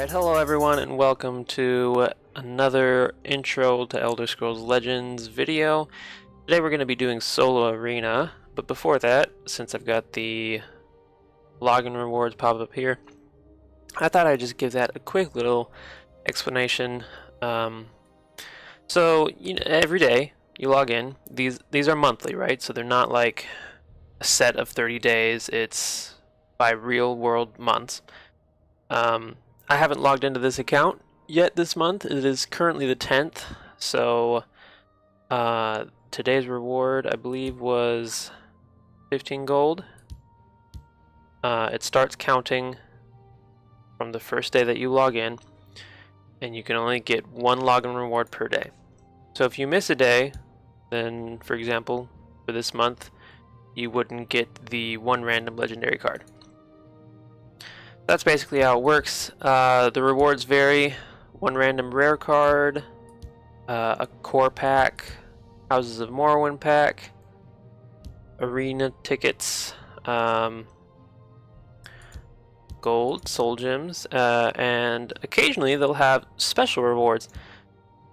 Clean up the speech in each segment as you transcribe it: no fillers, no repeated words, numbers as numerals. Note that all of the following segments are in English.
Alright, hello everyone and welcome to another Intro to Elder Scrolls Legends video. Today we're going to be doing Solo Arena, but before that, since I've got the login rewards pop up here, I thought I'd just give that a quick little explanation. So, every day you log in, these are monthly, right? So they're not like a set of 30 days, it's by real world months. I haven't logged into this account yet this month. It is currently the 10th, so today's reward, I believe, was 15 gold. It starts counting from the first day that you log in, and you can only get one login reward per day. So if you miss a day, then, for example, for this month, you wouldn't get the one random legendary card. That's basically how it works. The rewards vary. One random rare card, a core pack, Houses of Morrowind pack, arena tickets, gold, soul gems, and occasionally they'll have special rewards.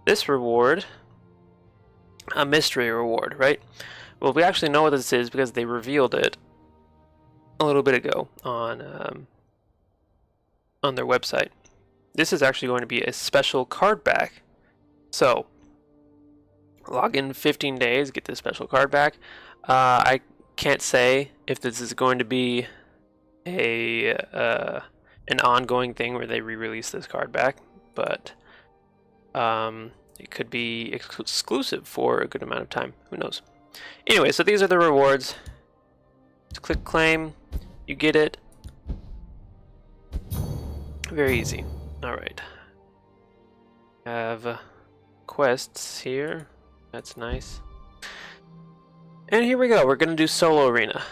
This reward, a mystery reward, right? Well, we actually know what this is because they revealed it a little bit ago on their website. This is actually going to be a special card back. So, log in 15 days, get this special card back. I can't say if this is going to be an ongoing thing where they re-release this card back, but it could be exclusive for a good amount of time. Who knows? Anyway, so these are the rewards. Just click claim, you get it. Very easy. Alright. Have quests here. That's nice. And here we go. We're going to do Solo Arena.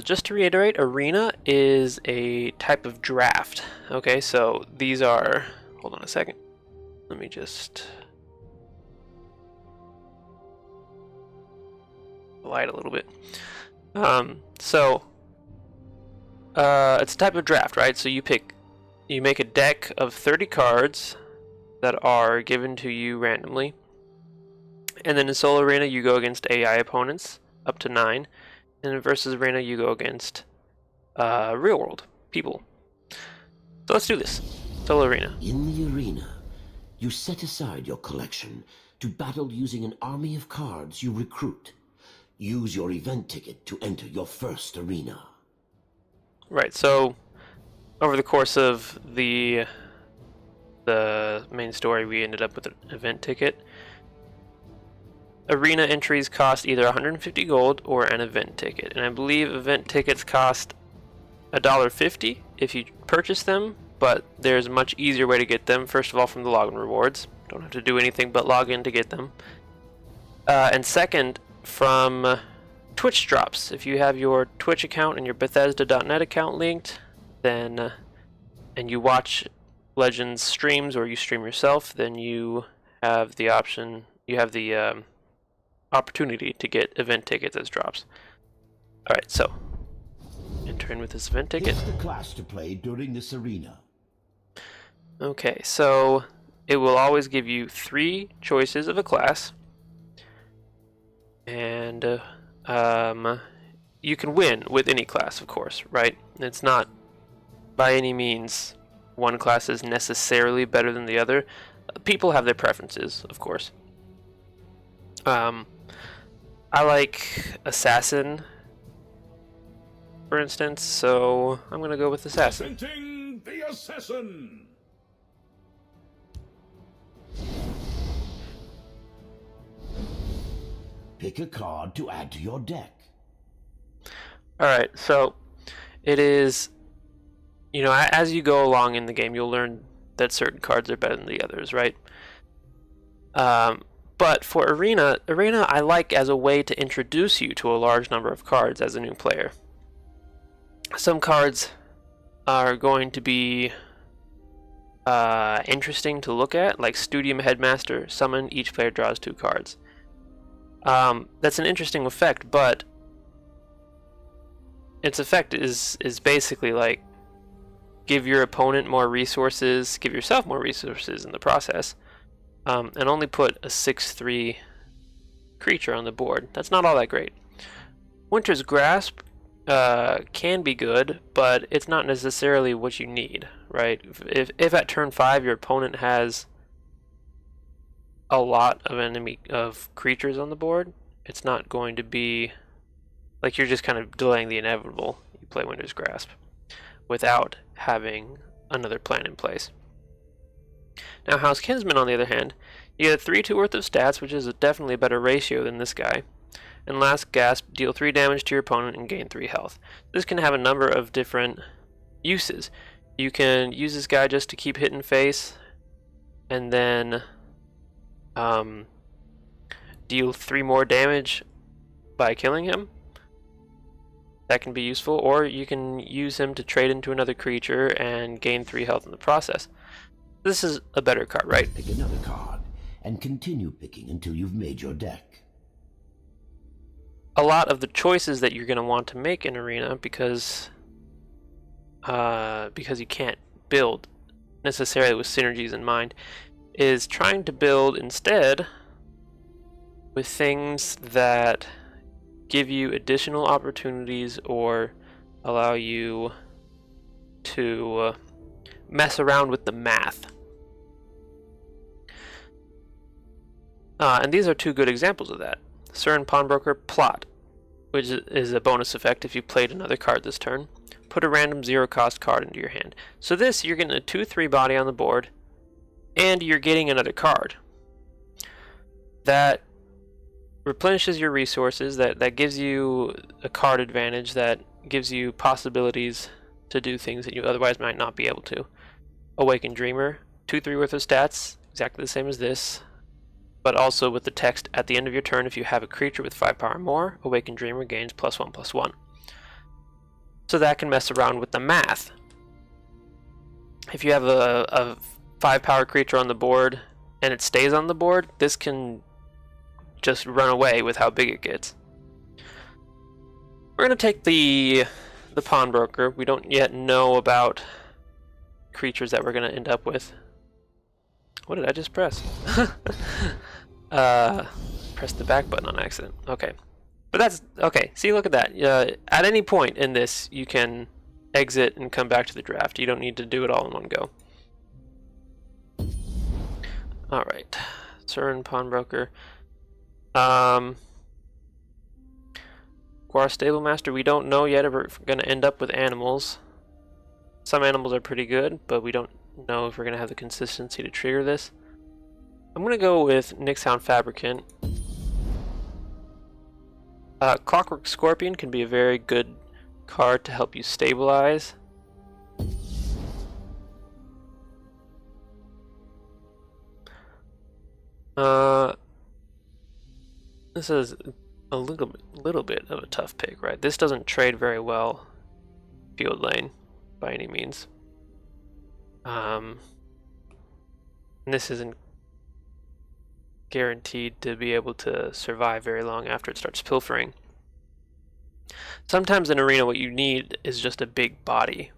Just to reiterate, Arena is a type of draft. Okay, so these are... Hold on a second. Let me just... light a little bit. It's a type of draft, right? So you make a deck of 30 cards that are given to you randomly. And then in Solo Arena, you go against AI opponents, up to 9. And in Versus Arena, you go against real world people. So let's do this. Solo Arena. In the arena, you set aside your collection to battle using an army of cards you recruit. Use your event ticket to enter your first arena. Right, so over the course of the main story, we ended up with an event ticket. Arena entries cost either 150 gold or an event ticket, and I believe event tickets cost $1.50 if you purchase them, but there's a much easier way to get them. First of all, from the login rewards. Don't have to do anything but log in to get them. And second, from Twitch drops. If you have your Twitch account and your Bethesda.net account linked, then and you watch Legends streams or you stream yourself, then you have the option, you have the opportunity to get event tickets as drops. Alright, so enter in with this event ticket. Pick the class to play during this arena. Okay, so it will always give you 3 choices of a class, and you can win with any class, of course, right? It's not by any means one class is necessarily better than the other. People have their preferences, of course. I like Assassin, for instance, so I'm gonna go with Assassin. Presenting the Assassin. Pick a card to add to your deck. Alright, so it is, as you go along in the game, you'll learn that certain cards are better than the others, right? But for Arena I like as a way to introduce you to a large number of cards as a new player. Some cards are going to be interesting to look at, like Studium Headmaster, summon, each player draws 2 cards. That's an interesting effect, but its effect is basically like give your opponent more resources, give yourself more resources in the process, and only put a 6/3 creature on the board. That's not all that great. Winter's Grasp can be good, but it's not necessarily what you need, right? If at turn 5 your opponent has a lot of creatures on the board, it's not going to be like you're just kind of delaying the inevitable. You play Winter's Grasp without having another plan in place. Now, House Kinsman, on the other hand, you get a 3/2 worth of stats, which is definitely a better ratio than this guy. And Last Gasp, deal 3 damage to your opponent and gain 3 health. This can have a number of different uses. You can use this guy just to keep hitting face, and then deal 3 more damage by killing him. That can be useful, or you can use him to trade into another creature and gain 3 health in the process. This is a better card, right? Pick another card, and continue picking until you've made your deck. A lot of the choices that you're going to want to make in Arena, because you can't build necessarily with synergies in mind, is trying to build instead with things that give you additional opportunities or allow you to mess around with the math. And these are 2 good examples of that. Surin Pawnbroker Plot, which is a bonus effect if you played another card this turn. Put a random 0-cost card into your hand. So this, you're getting a 2/3 body on the board, and you're getting another card. That replenishes your resources, that gives you a card advantage, that gives you possibilities to do things that you otherwise might not be able to. Awakened Dreamer, 2/3 worth of stats, exactly the same as this, but also with the text at the end of your turn, if you have a creature with 5 power or more, Awakened Dreamer gains +1/+1. So that can mess around with the math. If you have a 5 power creature on the board and it stays on the board, this can just run away with how big it gets. We're going to take the Pawnbroker. We don't yet know about creatures that we're going to end up with. What did I just press? Press the back button on accident. Okay. But that's okay. See, look at that. At any point in this, you can exit and come back to the draft. You don't need to do it all in one go. All right. Surin Pawnbroker. Guar Stablemaster, we don't know yet if we're going to end up with animals. Some animals are pretty good, but we don't know if we're going to have the consistency to trigger this. I'm going to go with Nixhound Fabricant. Clockwork Scorpion can be a very good card to help you stabilize. This is a little bit of a tough pick, right? This doesn't trade very well field lane by any means. And this isn't guaranteed to be able to survive very long after it starts pilfering. Sometimes in Arena what you need is just a big body.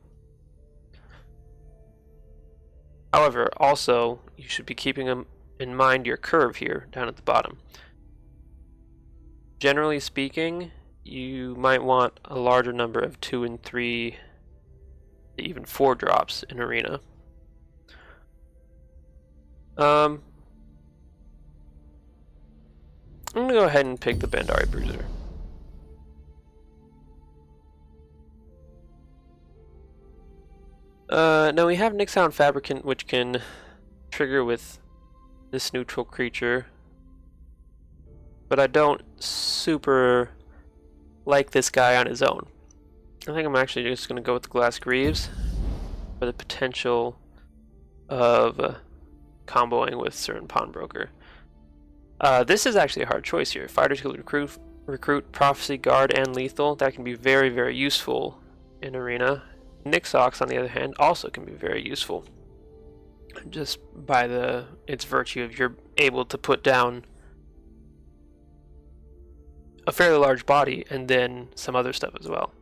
However, also you should be keeping in mind your curve here down at the bottom. Generally speaking, you might want a larger number of 2 and 3, even 4 drops in Arena. I'm going to go ahead and pick the Bandari Bruiser. Now we have Nixhound Fabricant, which can trigger with this neutral creature, but I don't super like this guy on his own. I think I'm actually just going to go with the Glass Greaves for the potential of comboing with Surin Pawnbroker. This is actually a hard choice here. Fighter Skill Recruit, Prophecy, Guard, and Lethal. That can be very, very useful in Arena. Nixox, on the other hand, also can be very useful. Just by its virtue of you're able to put down a fairly large body and then some other stuff as well.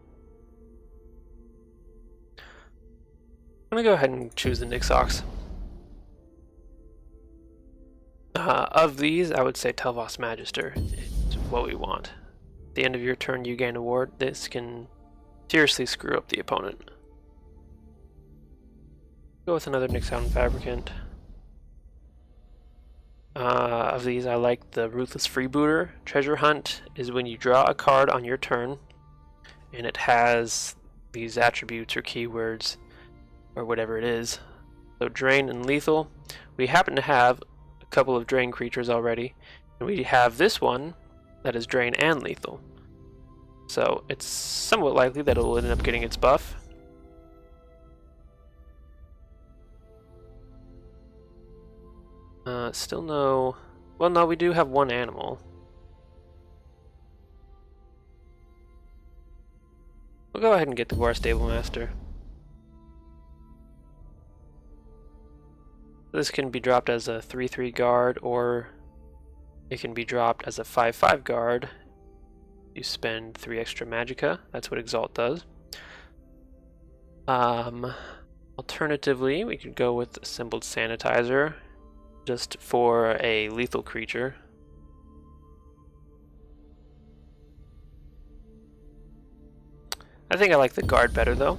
I'm gonna go ahead and choose the Nixox. Of these, I would say Telvos Magister is what we want. At the end of your turn, you gain a ward. This can seriously screw up the opponent. Go with another Nixon Fabricant. Of these, I like the Ruthless Freebooter. Treasure Hunt is when you draw a card on your turn, and it has these attributes or keywords, or whatever it is. So Drain and Lethal. We happen to have a couple of Drain creatures already, and we have this one that is Drain and Lethal. So it's somewhat likely that it will end up getting its buff. Still no... Well, no, we do have one animal. We'll go ahead and get the War Stable Master. This can be dropped as a 3/3 guard, or it can be dropped as a 5/5 guard. You spend 3 extra Magicka. That's what Exalt does. Alternatively, we could go with Assembled Sanitizer, just for a lethal creature. I think I like the guard better though.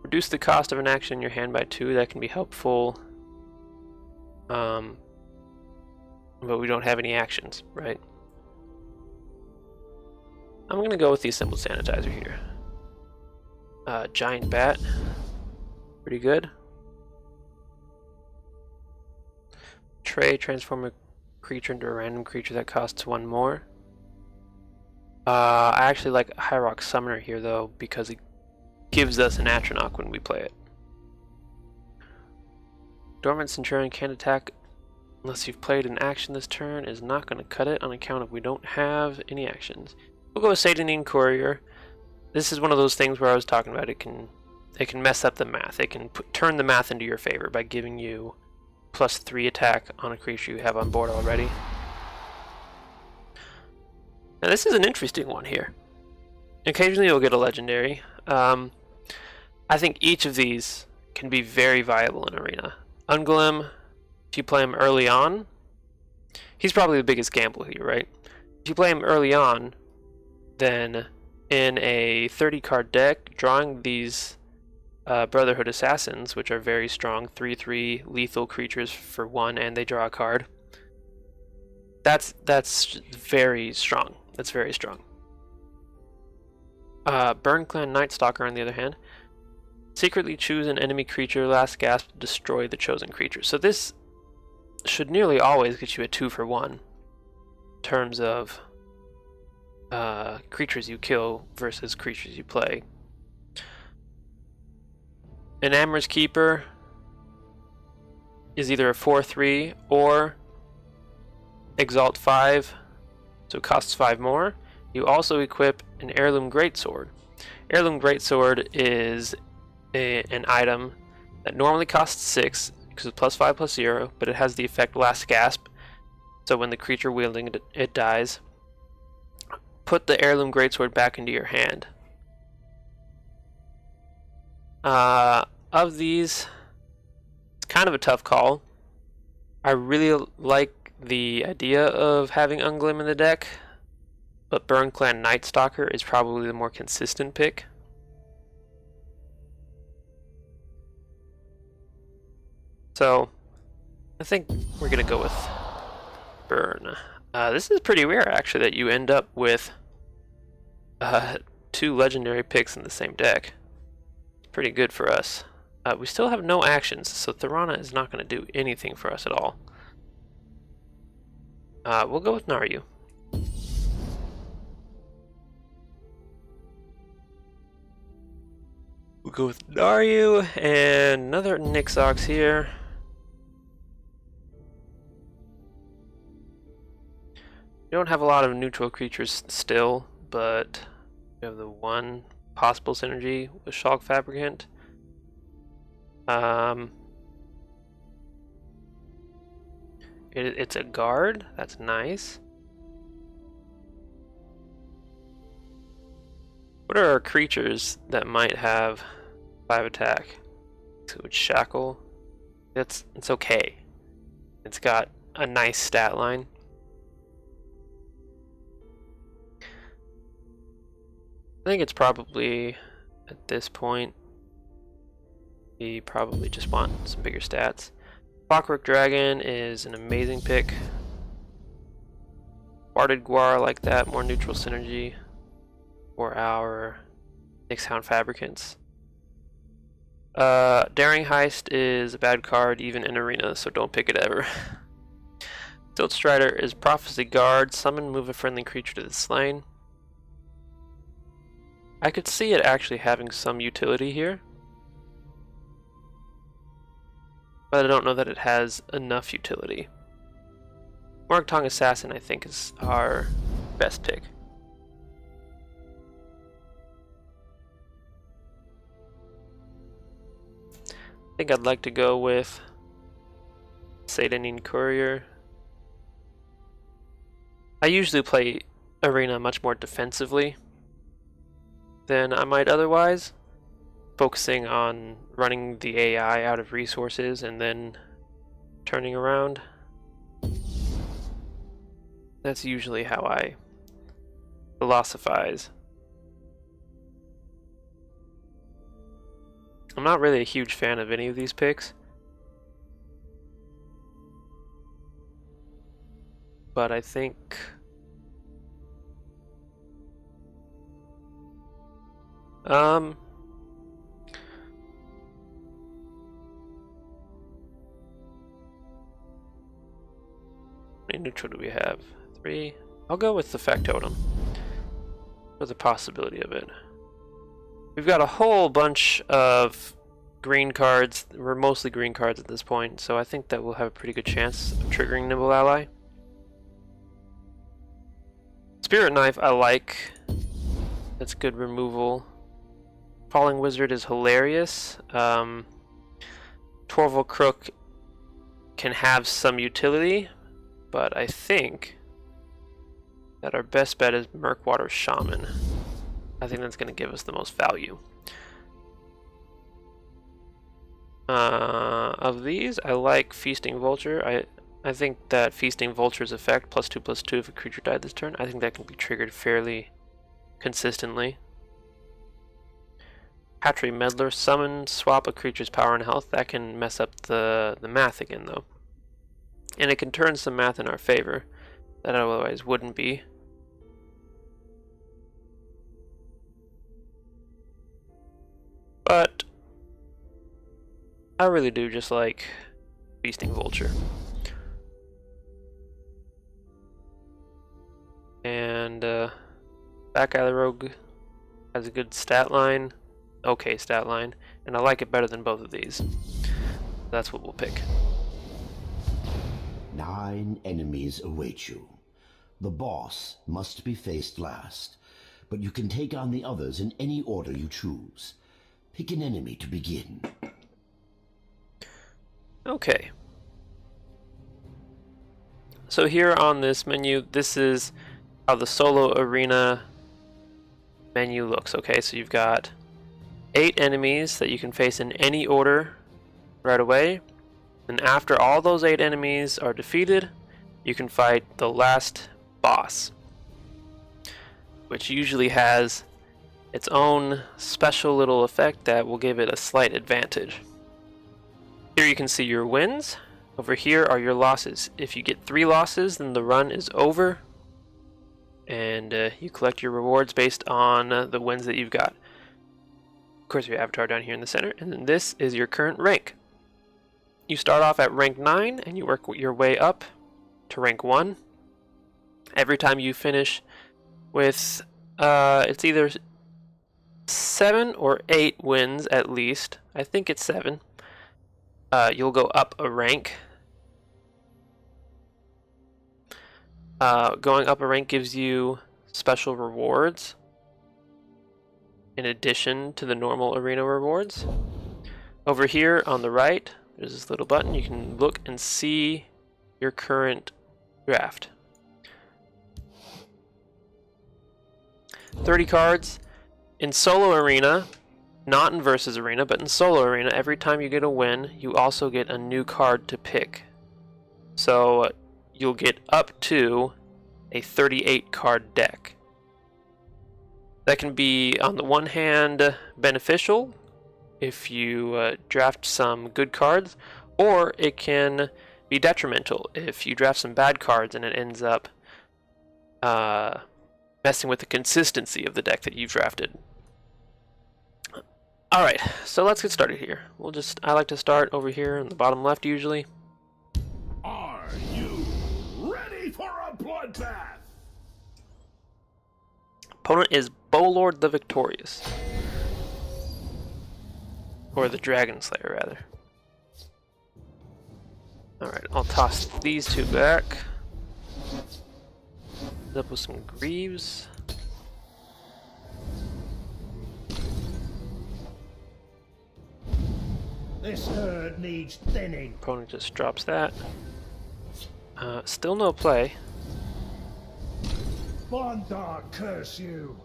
Reduce the cost of an action in your hand by 2, that can be helpful. But we don't have any actions, right? I'm gonna go with the Assembled Sanitizer here. Giant Bat, pretty good. Transform a creature into a random creature that costs 1 more. I actually like High Rock Summoner here though, because it gives us an Atronach when we play it. Dormant Centurion can't attack unless you've played an action this turn, is not going to cut it on account of we don't have any actions. We'll go with Satanine Courier. This is one of those things where I was talking about it can mess up the math. It can turn the math into your favor by giving you +3 attack on a creature you have on board already. Now this is an interesting one here. Occasionally you'll get a legendary. I think each of these can be very viable in Arena. Unglim, if you play him early on, he's probably the biggest gamble here, right? If you play him early on, then in a 30 card deck, drawing these Brotherhood Assassins, which are very strong, 3/3 lethal creatures for 1, and they draw a card. That's very strong. That's very strong. Burn Clan Night Stalker, on the other hand, secretly choose an enemy creature, last gasp to destroy the chosen creature. So this should nearly always get you a 2 for 1 in terms of creatures you kill versus creatures you play. An Amorous Keeper is either a 4/3 or Exalt 5, so it costs 5 more. You also equip an Heirloom Greatsword. Heirloom Greatsword is an item that normally costs 6 because it's +5/+0, but it has the effect Last Gasp. So when the creature wielding it dies, put the Heirloom Greatsword back into your hand. Of these, it's kind of a tough call. I really like the idea of having Unglim in the deck, but Burn Clan Night Stalker is probably the more consistent pick. So I think we're gonna go with Burn. This is pretty rare actually that you end up with 2 legendary picks in the same deck. It's pretty good for us. We still have no actions, so Thorana is not going to do anything for us at all. We'll go with Naryu. We'll go with Naryu and another Nixox here. We don't have a lot of neutral creatures still, but we have the one possible synergy with Shulk Fabricant. It's a guard. That's nice. What are our creatures that might have 5 attack. So it's shackle. It's okay. It's got a nice stat line. I think it's probably at this point we probably just want some bigger stats. Clockwork Dragon is an amazing pick. Barded Guar, like that, more neutral synergy for our Nixhound Fabricants. Daring Heist is a bad card even in Arena, so don't pick it ever. Tilt Strider is Prophecy Guard, summon, move a friendly creature to the slain. I could see it actually having some utility here, but I don't know that it has enough utility. Morgtong Assassin, I think, is our best pick. I think I'd like to go with Satanine Courier. I usually play Arena much more defensively than I might otherwise, focusing on running the AI out of resources and then turning around. That's usually how I philosophize. I'm not really a huge fan of any of these picks, but I think how many neutral do we have? 3. I'll go with the Factotum for the possibility of it. We've got a whole bunch of green cards. We're mostly green cards at this point, so I think that we'll have a pretty good chance of triggering Nimble Ally. Spirit Knife I like. That's good removal. Falling Wizard is hilarious. Torval Crook can have some utility, but I think that our best bet is Murkwater Shaman. I think that's going to give us the most value. Of these, I like Feasting Vulture. I think that Feasting Vulture's effect, +2/+2 if a creature died this turn, I think that can be triggered fairly consistently. Hatchery Meddler, summon, swap a creature's power and health. That can mess up the math again, though. And it can turn some math in our favor that otherwise wouldn't be. But I really do just like Feasting Vulture. And Back Alley Rogue has a good stat line. Okay stat line. And I like it better than both of these. That's what we'll pick. 9 enemies await you. The boss must be faced last, but you can take on the others in any order you choose. Pick an enemy to begin. Okay. So here on this menu, this is how the solo arena menu looks. Okay, so you've got 8 enemies that you can face in any order right away. And after all those 8 enemies are defeated, you can fight the last boss, which usually has its own special little effect that will give it a slight advantage. Here you can see your wins. Over here are your losses. If you get 3 losses, then the run is over, and you collect your rewards based on the wins that you've got. Of course, your avatar down here in the center, and then this is your current rank. You start off at rank 9, and you work your way up to rank 1. Every time you finish with, it's either 7 or 8 wins at least. I think it's 7. You'll go up a rank. Going up a rank gives you special rewards in addition to the normal arena rewards. Over here on the right, there's this little button. You can look and see your current draft. 30 cards. In solo arena, not in Versus Arena, but in Solo Arena, every time you get a win, you also get a new card to pick. So you'll get up to a 38 card deck. That can be, on the one hand, beneficial if you draft some good cards, or it can be detrimental if you draft some bad cards and it ends up messing with the consistency of the deck that you've drafted. Alright, so let's get started here. I like to start over here in the bottom left usually. Are you ready for a bloodbath? Opponent is Bowlord the Victorious. Or the Dragon Slayer, rather. Alright, I'll toss these two back. Up with some Greaves. This herd needs thinning. Opponent just drops that. Still no play. Bondar, curse you.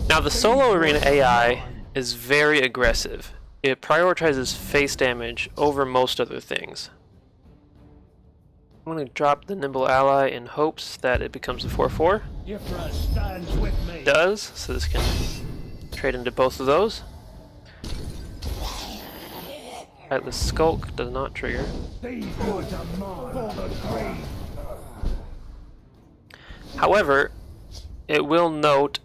Now the Solo Arena AI is very aggressive. It prioritizes face damage over most other things. I'm going to drop the Nimble Ally in hopes that it becomes a 4/4. Yifra stands with me. It does, so this can trade into both of those. The Skulk does not trigger. These woods are mine for the grave. However, it will note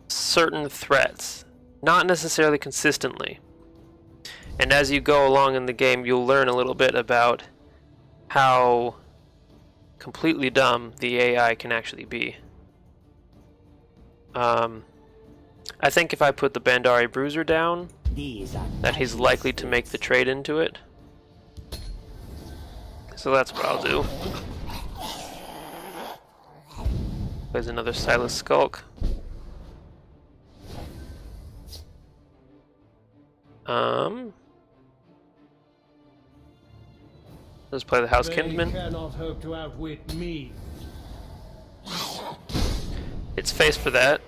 certain threats, not necessarily consistently. And as you go along in the game, you'll learn a little bit about how completely dumb the AI can actually be. I think if I put the Bandari Bruiser down, that he's likely to make the trade into it. So that's what I'll do. There's another Silas Skulk. Let's play the House Kinsman. They cannot hope to outwit me. It's face for that.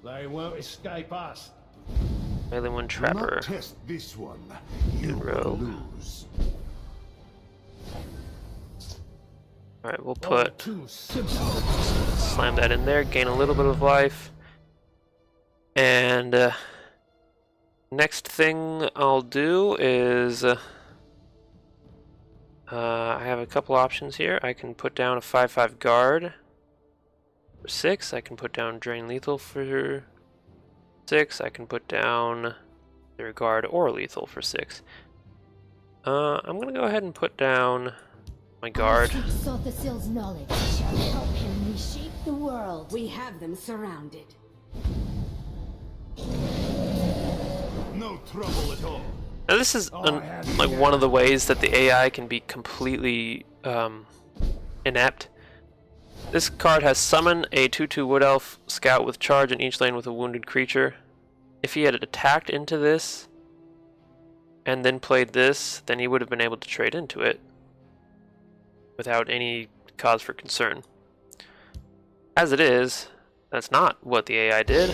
They won't escape us. Melee one Trapper. Test this one. You rogue. Lose. Alright, we'll put Too simple. slam that in there, gain a little bit of life. And next thing I'll do is I have a couple options here. I can put down a 5/5 guard for 6. I can put down drain lethal for 6. I can put down either guard or lethal for 6. I'm gonna go ahead and put down my guard. Sought the Seal's knowledge shall help him reshape the world. We have them surrounded. No trouble at all. Now this is like one of the ways that the AI can be completely inept. This card has summon a 2/2 Wood Elf Scout with charge in each lane with a wounded creature. If he had attacked into this and then played this, then he would have been able to trade into it without any cause for concern. As it is, that's not what the AI did.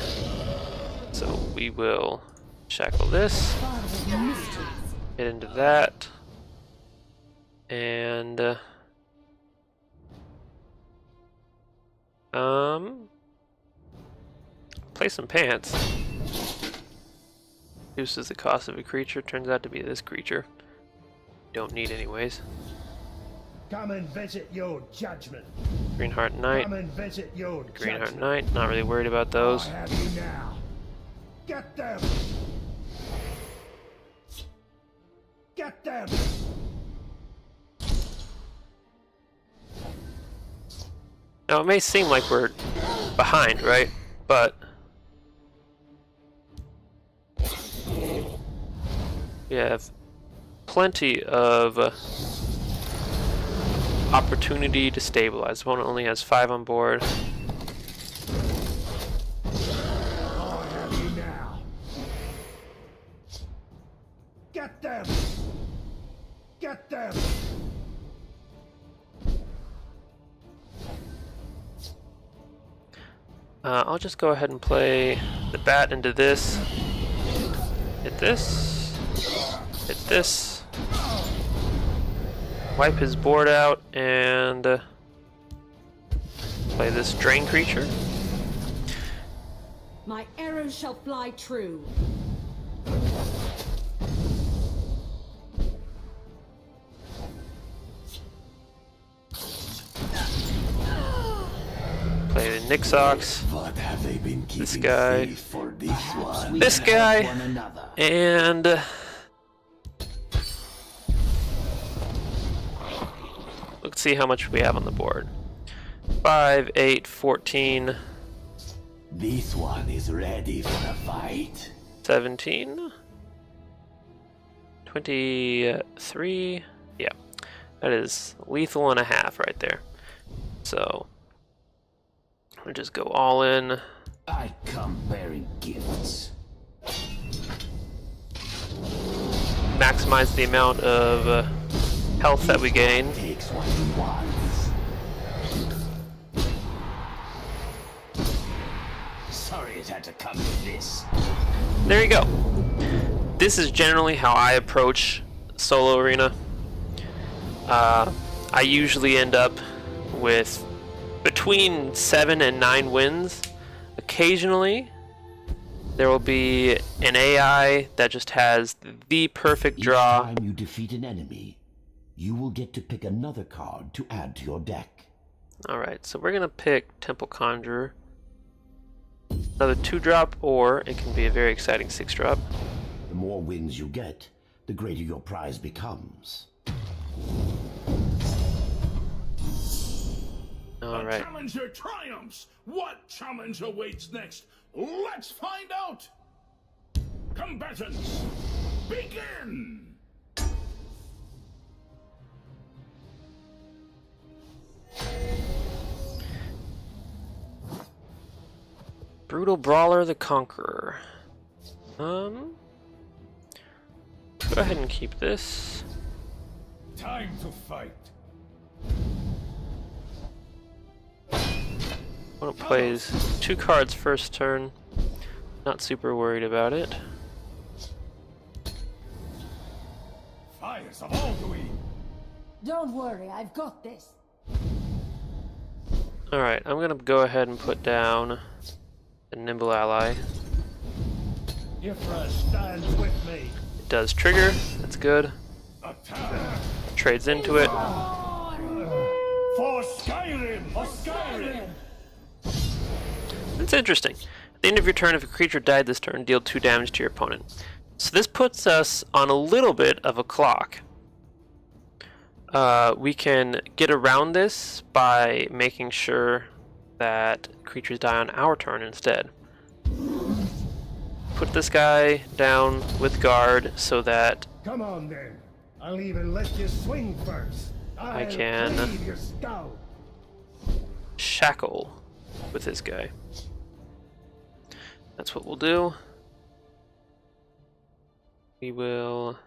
So we will shackle this, get into that, and play some pants. Reduces the cost of a creature, turns out to be this creature. Don't need anyways. Come and visit your judgment. Greenheart Knight, Come and visit your Greenheart judgment. Knight, not really worried about those. I have you now. Get them. Get them. Now it may seem like we're behind, right? But we have plenty of opportunity to stabilize. Opponent only has 5 on board. I have you now. Get them. Get them. I'll just go ahead and play the bat into this. Hit this. Hit this. Wipe his board out and play this drain creature. My arrows shall fly true. Play the Nixox. What have they been keeping This guy. safe for this one? This guy. One another. And let's see how much we have on the board. 5, 8, 14, This one is ready for a fight. 17, 23. Yeah, that is lethal and a half right there. So we'll just go all in. I come bearing gifts. Maximize the amount of health that we gain. Takes what he wants. Sorry it had to come to this. There you go. This is generally how I approach solo arena. I usually end up with between 7 and 9 wins. Occasionally, there will be an AI that just has the perfect draw. Each time you defeat an enemy, you will get to pick another card to add to your deck. Alright, so we're going to pick Temple Conjurer. Another 2-drop, or it can be a very exciting 6-drop. The more wins you get, the greater your prize becomes. The Alright, challenger triumphs! What challenge awaits next? Let's find out! Combatants, begin! Brutal Brawler the Conqueror. Go ahead and keep this. Time to fight. Opponent plays 2 cards first turn. Not super worried about it. Fires of Alduin! Don't worry, I've got this. Alright, I'm gonna go ahead and put down the Nimble Ally. Ifra stands with me. It does trigger, that's good. Attack! Trades into it. For Skyrim! For Skyrim! It's interesting. At the end of your turn, if a creature died this turn, deal 2 damage to your opponent. So this puts us on a little bit of a clock. We can get around this by making sure that creatures die on our turn instead. Put this guy down with guard so that Come on then. I'll even let you swing first. I I'll can cleave your skull. shackle with this guy. That's what we'll do. We will...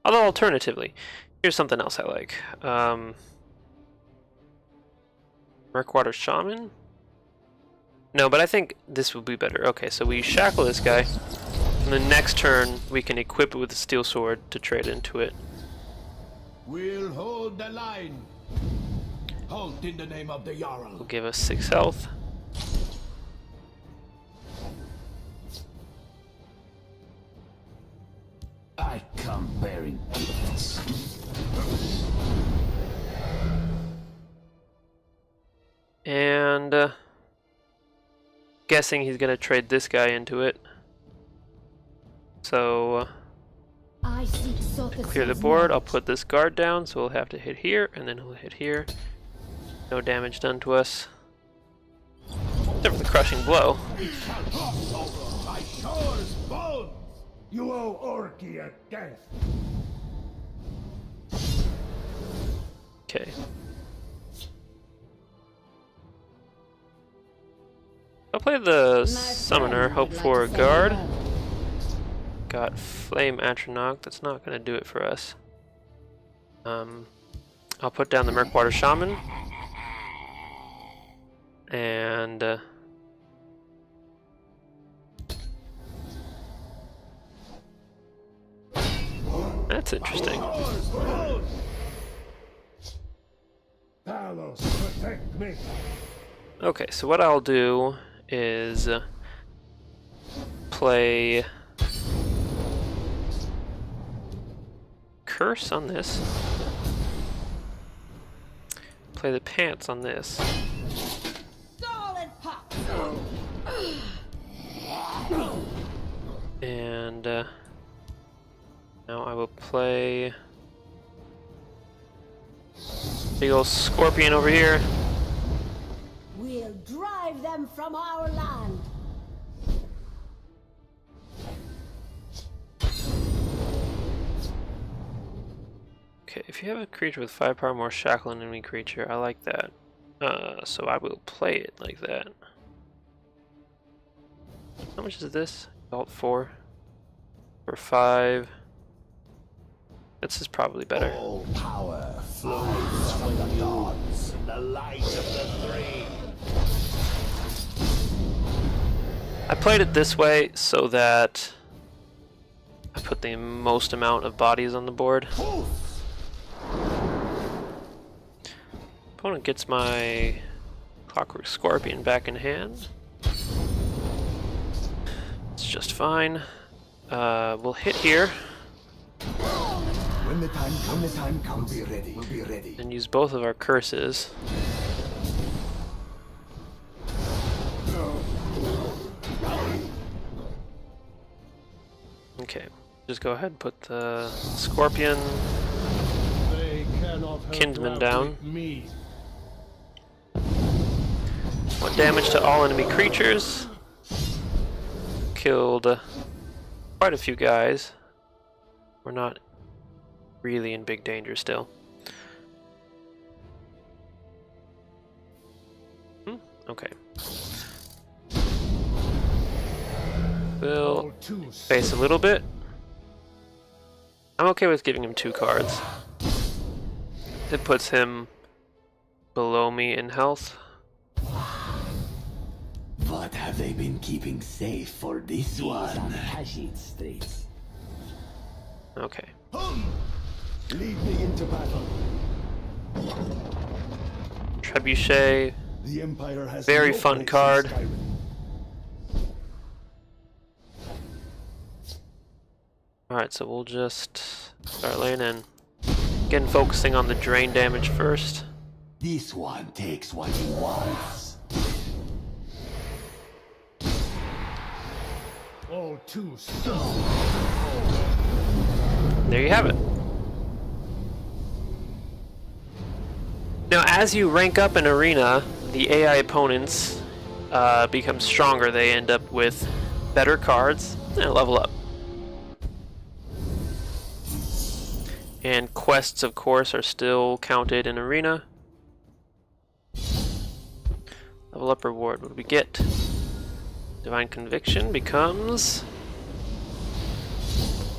Although alternatively, here's something else I like. Murkwater Shaman? No, but I think this would be better. Okay, so we shackle this guy. And the next turn, we can equip it with a steel sword to trade into it. We'll hold the line. Halt in the name of the Jarl. Will give us 6 health. I come bearing gifts. And guessing he's gonna trade this guy into it. So I seek clear the board. I'll put this guard down, so we'll have to hit here, and then he'll hit here. No damage done to us. Except for the crushing blow. My Thor's bones! You owe Orky a death. Okay. I'll play the summoner, hope for a guard. Got Flame Atronach, that's not gonna do it for us. I'll put down the Murkwater Shaman. And That's interesting. Talos, protect me. Okay, so what I'll do is play Curse on this. Play the Pants on this. Solid pop. And now I will play big old Scorpion over here. We'll drive them from our land. Okay, if you have a creature with 5 power more shackle an enemy creature, I like that. So I will play it like that. How much is this? Alt 4 for 5. This is probably better. All power flows from the gods in the light of the three. I played it this way so that I put the most amount of bodies on the board. Opponent gets my Clockwork Scorpion back in hand. It's just fine. We'll hit here. When the time comes, we'll be ready. And use both of our curses. Okay, just go ahead and put the Scorpion They cannot help Kinsman out down. with me. 1 damage to all enemy creatures. Killed quite a few guys. We're not really in big danger still. Okay. We'll face a little bit. I'm okay with giving him 2 cards. It puts him below me in health. What have they been keeping safe for this one? Okay. Lead me into battle. Trebuchet. The Empire has Very no fun place in card. Skyrim. Alright, so we'll just start laying in. Again, focusing on the drain damage first. This one takes what he wants. All too soon. There you have it. Now, as you rank up an arena, the AI opponents become stronger. They end up with better cards and level up. And quests, of course, are still counted in arena. Level up reward. What do we get? Divine Conviction becomes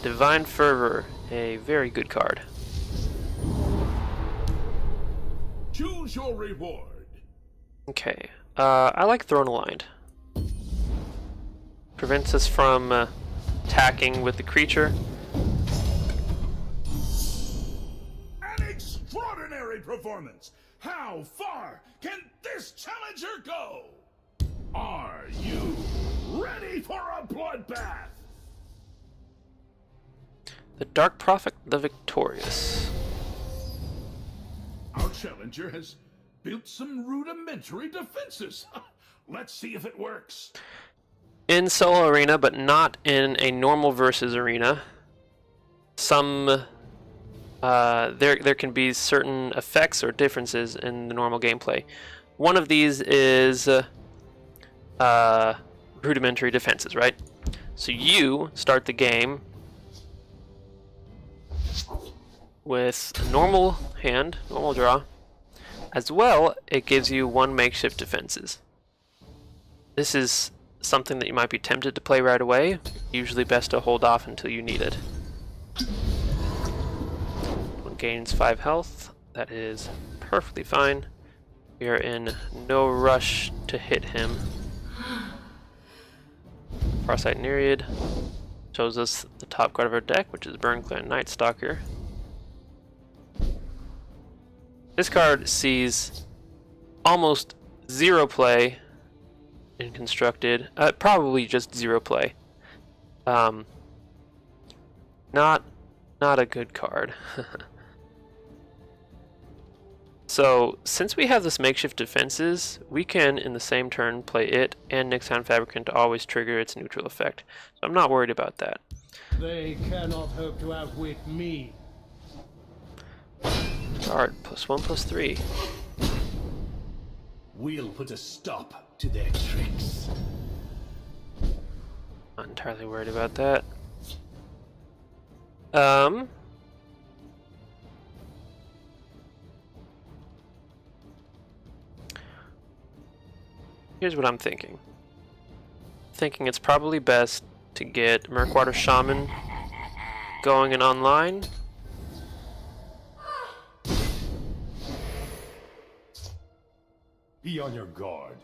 Divine Fervor, a very good card. Choose your reward. Okay, I like Throne Aligned. Prevents us from attacking with the creature. An extraordinary performance. How far can this challenger go? Are you ready for a bloodbath? The Dark Prophet, the Victorious. Our challenger has built some rudimentary defenses. Let's see if it works. In solo arena, but not in a normal versus arena. Some there can be certain effects or differences in the normal gameplay. One of these is rudimentary defenses, right? So you start the game with a normal hand, normal draw. As well, it gives you 1 makeshift defenses. This is something that you might be tempted to play right away. Usually best to hold off until you need it. One gains 5 health. That is perfectly fine. We are in no rush to hit him. Farsight Nereid. shows us the top card of our deck, which is Burnclan Night Stalker. This card sees almost zero play in Constructed, probably just zero play. Not a good card. So, since we have this makeshift defenses, we can, in the same turn, play it and Nixon Fabricant to always trigger its neutral effect. So I'm not worried about that. They cannot hope to outwit me. Guard, +1/+3. We'll put a stop to their tricks. Not entirely worried about that. Here's what I'm thinking. Thinking it's probably best to get Murkwater Shaman going and online. Be on your guard.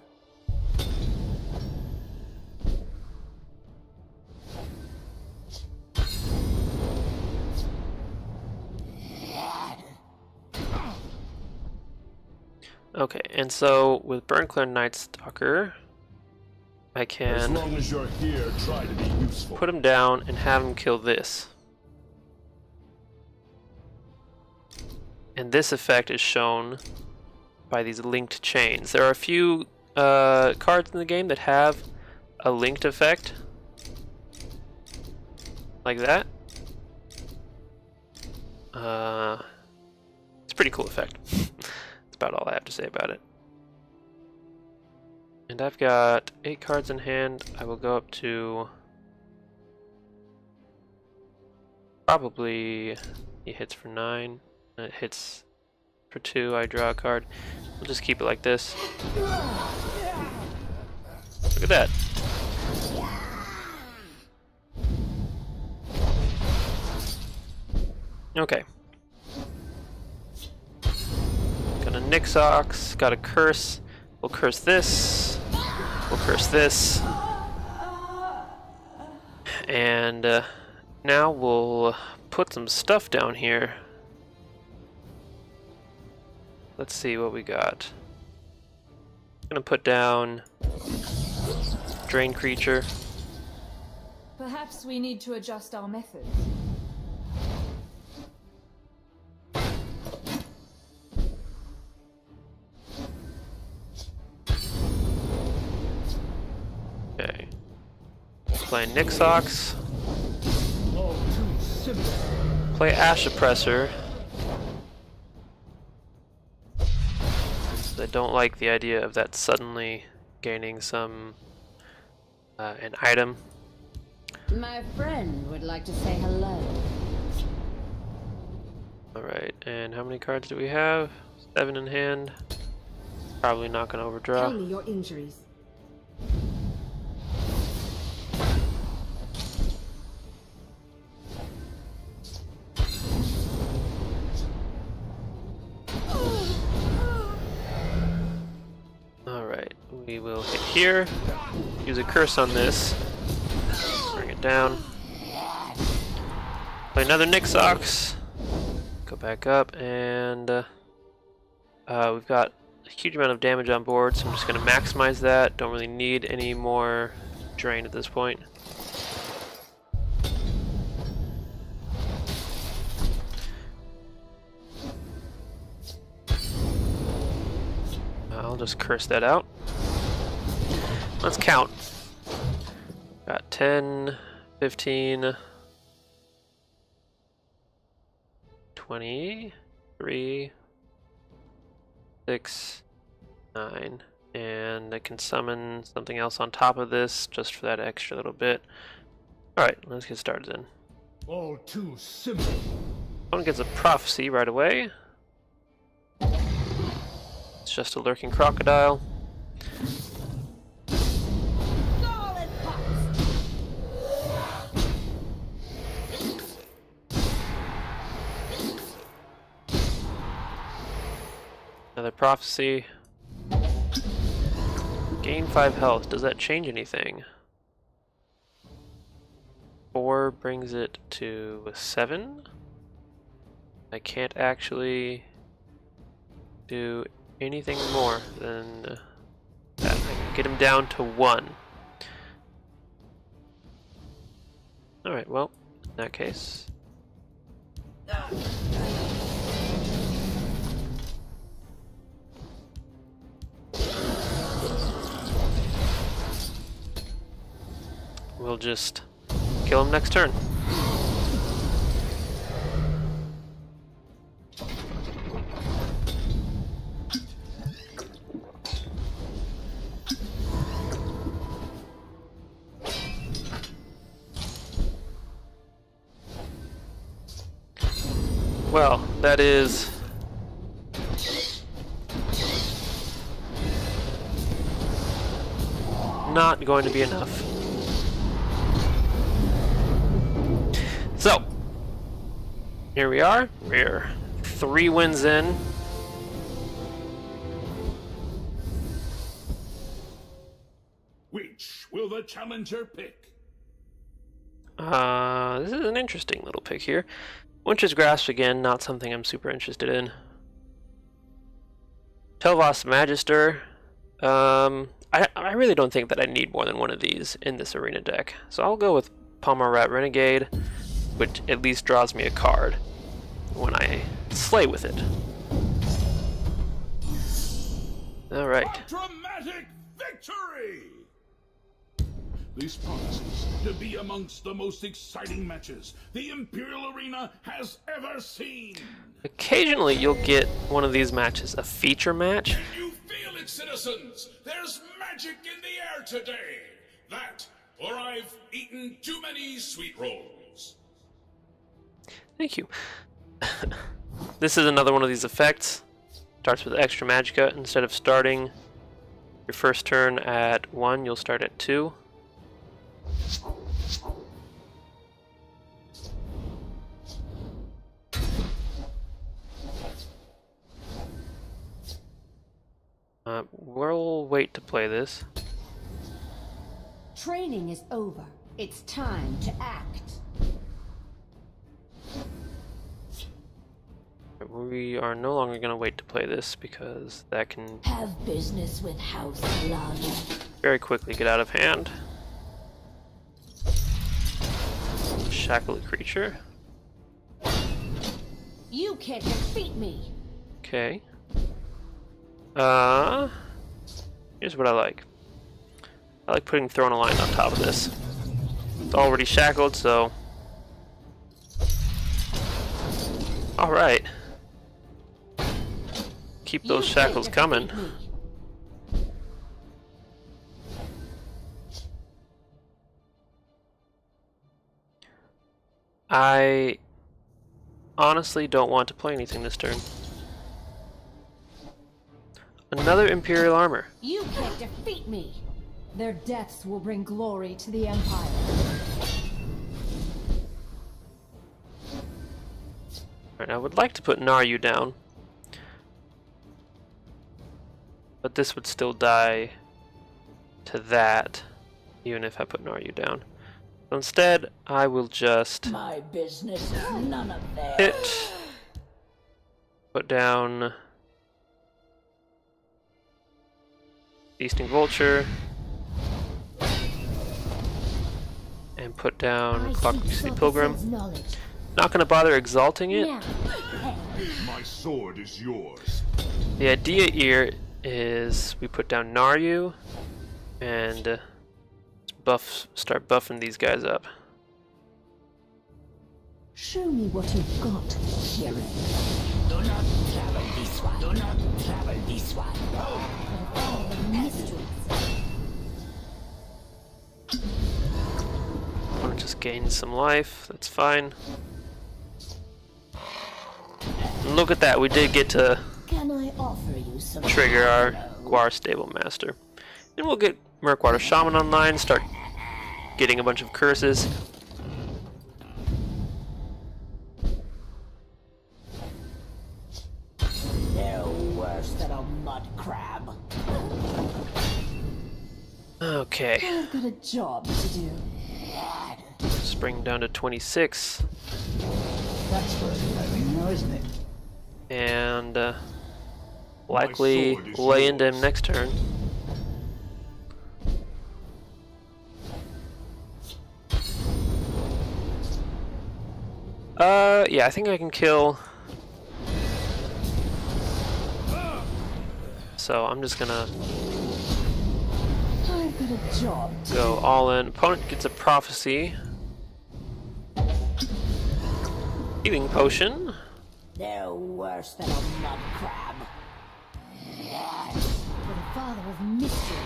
Okay, and so with Burnclan Night Stalker, I As can long as you're here, try to be useful. put him down and have him kill this. And this effect is shown by these linked chains. There are a few cards in the game that have a linked effect, like that. It's a pretty cool effect. That's about all I have to say about it. And I've got 8 cards in hand. I will go up to probably, he hits for 9, and it hits for 2. I draw a card. We'll just keep it like this. Look at that. Okay. Got a Nixox, got a curse. We'll curse this. We'll curse this. And now we'll put some stuff down here. Let's see what we got. I'm gonna put down Drain Creature. Perhaps we need to adjust our methods. Okay. Play Nixox. All too simple. Play Ash Oppressor. I don't like the idea of that suddenly gaining some an item. My friend would like to say hello. Alright, and how many cards do we have? 7 in hand. Probably not gonna overdraw. Tell me your injuries. Alright, we will hit here. Use a curse on this. Bring it down. Play another Nixox. Go back up, and we've got a huge amount of damage on board, so I'm just going to maximize that. Don't really need any more drain at this point. I'll just curse that out. Let's count. Got 10, 15, 23, 6, 9, and I can summon something else on top of this just for that extra little bit. Alright, let's get started then. All too simple. One gets a prophecy right away. It's just a lurking crocodile. Solid pots. Another prophecy. Gain 5 health. Does that change anything? 4 brings it to 7. I can't actually do anything more than that. I can get him down to 1. Alright, well, in that case. We'll just kill him next turn. Well, that is not going to be enough. So, here we are. We're 3 wins in. Which will the challenger pick? This is an interesting little pick here. Winter's Grasp again, not something I'm super interested in. Telvos Magister. I really don't think that I need more than one of these in this arena deck. So I'll go with Palmar Rat Renegade, which at least draws me a card when I slay with it. Alright. A dramatic victory! This promises to be amongst the most exciting matches the Imperial Arena has ever seen. Occasionally you'll get one of these matches, a feature match. Can you feel it, citizens? There's magic in the air today. That, or I've eaten too many sweet rolls. Thank you. This is another one of these effects. Starts with extra magicka. Instead of starting your first turn at 1, you'll start at 2. We'll wait to play this. Training is over. It's time to act. We are no longer going to wait to play this because that can Have business with House Blood. very quickly get out of hand. Shackle a creature. You can't defeat me. Okay. Here's what I like. I like putting Throne of Line on top of this. It's already shackled, so... Alright. Keep those shackles coming. I honestly don't want to play anything this turn. Another Imperial Armor. You can't defeat me. Their deaths will bring glory to the Empire. Alright, I would like to put Naryu down. But this would still die to that, even if I put Naryu down. So instead, I will just My business is none of theirs. hit, put down Feasting Vulture, and put down Clockwork City Pilgrim. Knowledge. Not going to bother exalting it. Now, My sword is yours. The idea here is we put down Naryu and start buffing these guys up. Show me what you've got, hero. Do not travel this way. Do not travel this way. all the mysteries. I want to just gain some life. That's fine. And look at that, we did get to Can I offer you some trigger our Guar Stable Master. And we'll get Murkwater Shaman online, start getting a bunch of curses. They're worse than a mud crab. Okay, I've got a job to do. let's Let's bring it down to 26. That's worth knowing now, isn't it? And likely lay into him next turn. Yeah, I think I can kill. So I'm just gonna I've got a job. go all in. Opponent gets a prophecy. Healing potion. They're worse than a mud crab. For the father of mysteries.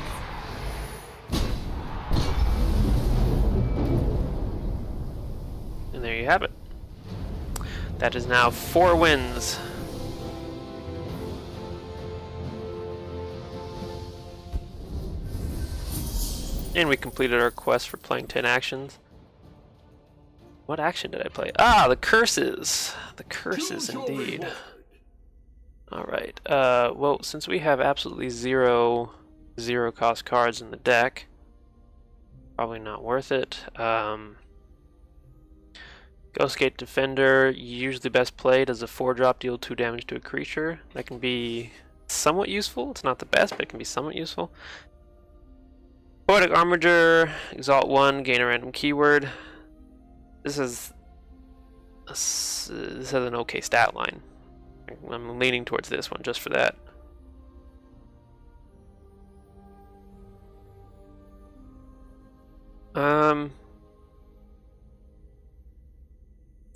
And there you have it. That is now 4 wins. And we completed our quest for playing 10 actions. What action did I play? Ah, the curses! The curses, indeed. Alright, well, since we have absolutely zero cost cards in the deck, probably not worth it. Ghostgate Defender, usually best played as a 4-drop, deal 2 damage to a creature. That can be somewhat useful. It's not the best, but it can be somewhat useful. Poetic Armiger, Exalt 1, gain a random keyword. This has an okay stat line. I'm leaning towards this one just for that.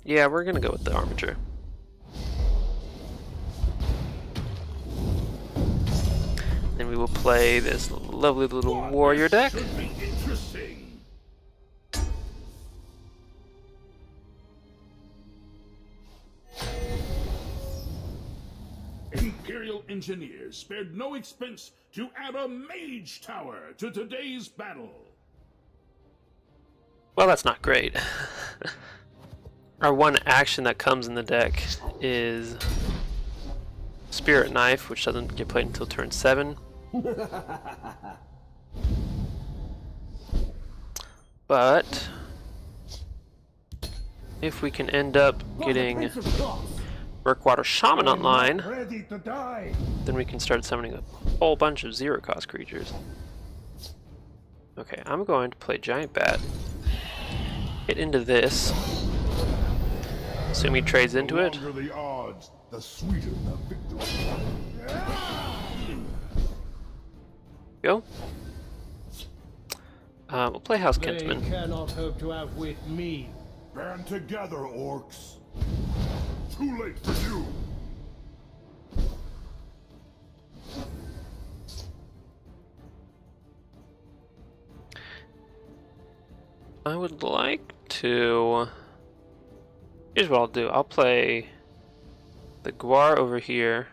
Yeah, we're gonna go with the Armiger. Then we will play this lovely little warrior deck. Should be interesting. Imperial engineers spared no expense to add a mage tower to today's battle. Well, that's not great. Our one action that comes in the deck is Spirit Knife, which doesn't get played until turn 7. But if we can end up getting Murkwater Shaman online, Ready to die. then we can start summoning a whole bunch of 0-cost creatures. Okay, I'm going to play Giant Bat. Hit into this. Assume he trades into it. The longer the odds, the sweeter the victory. Go. We'll play House They Kinsman. cannot hope to outwit me. Band together, orcs. Too late for you. I would like to... Here's what I'll do. I'll play the Guar over here.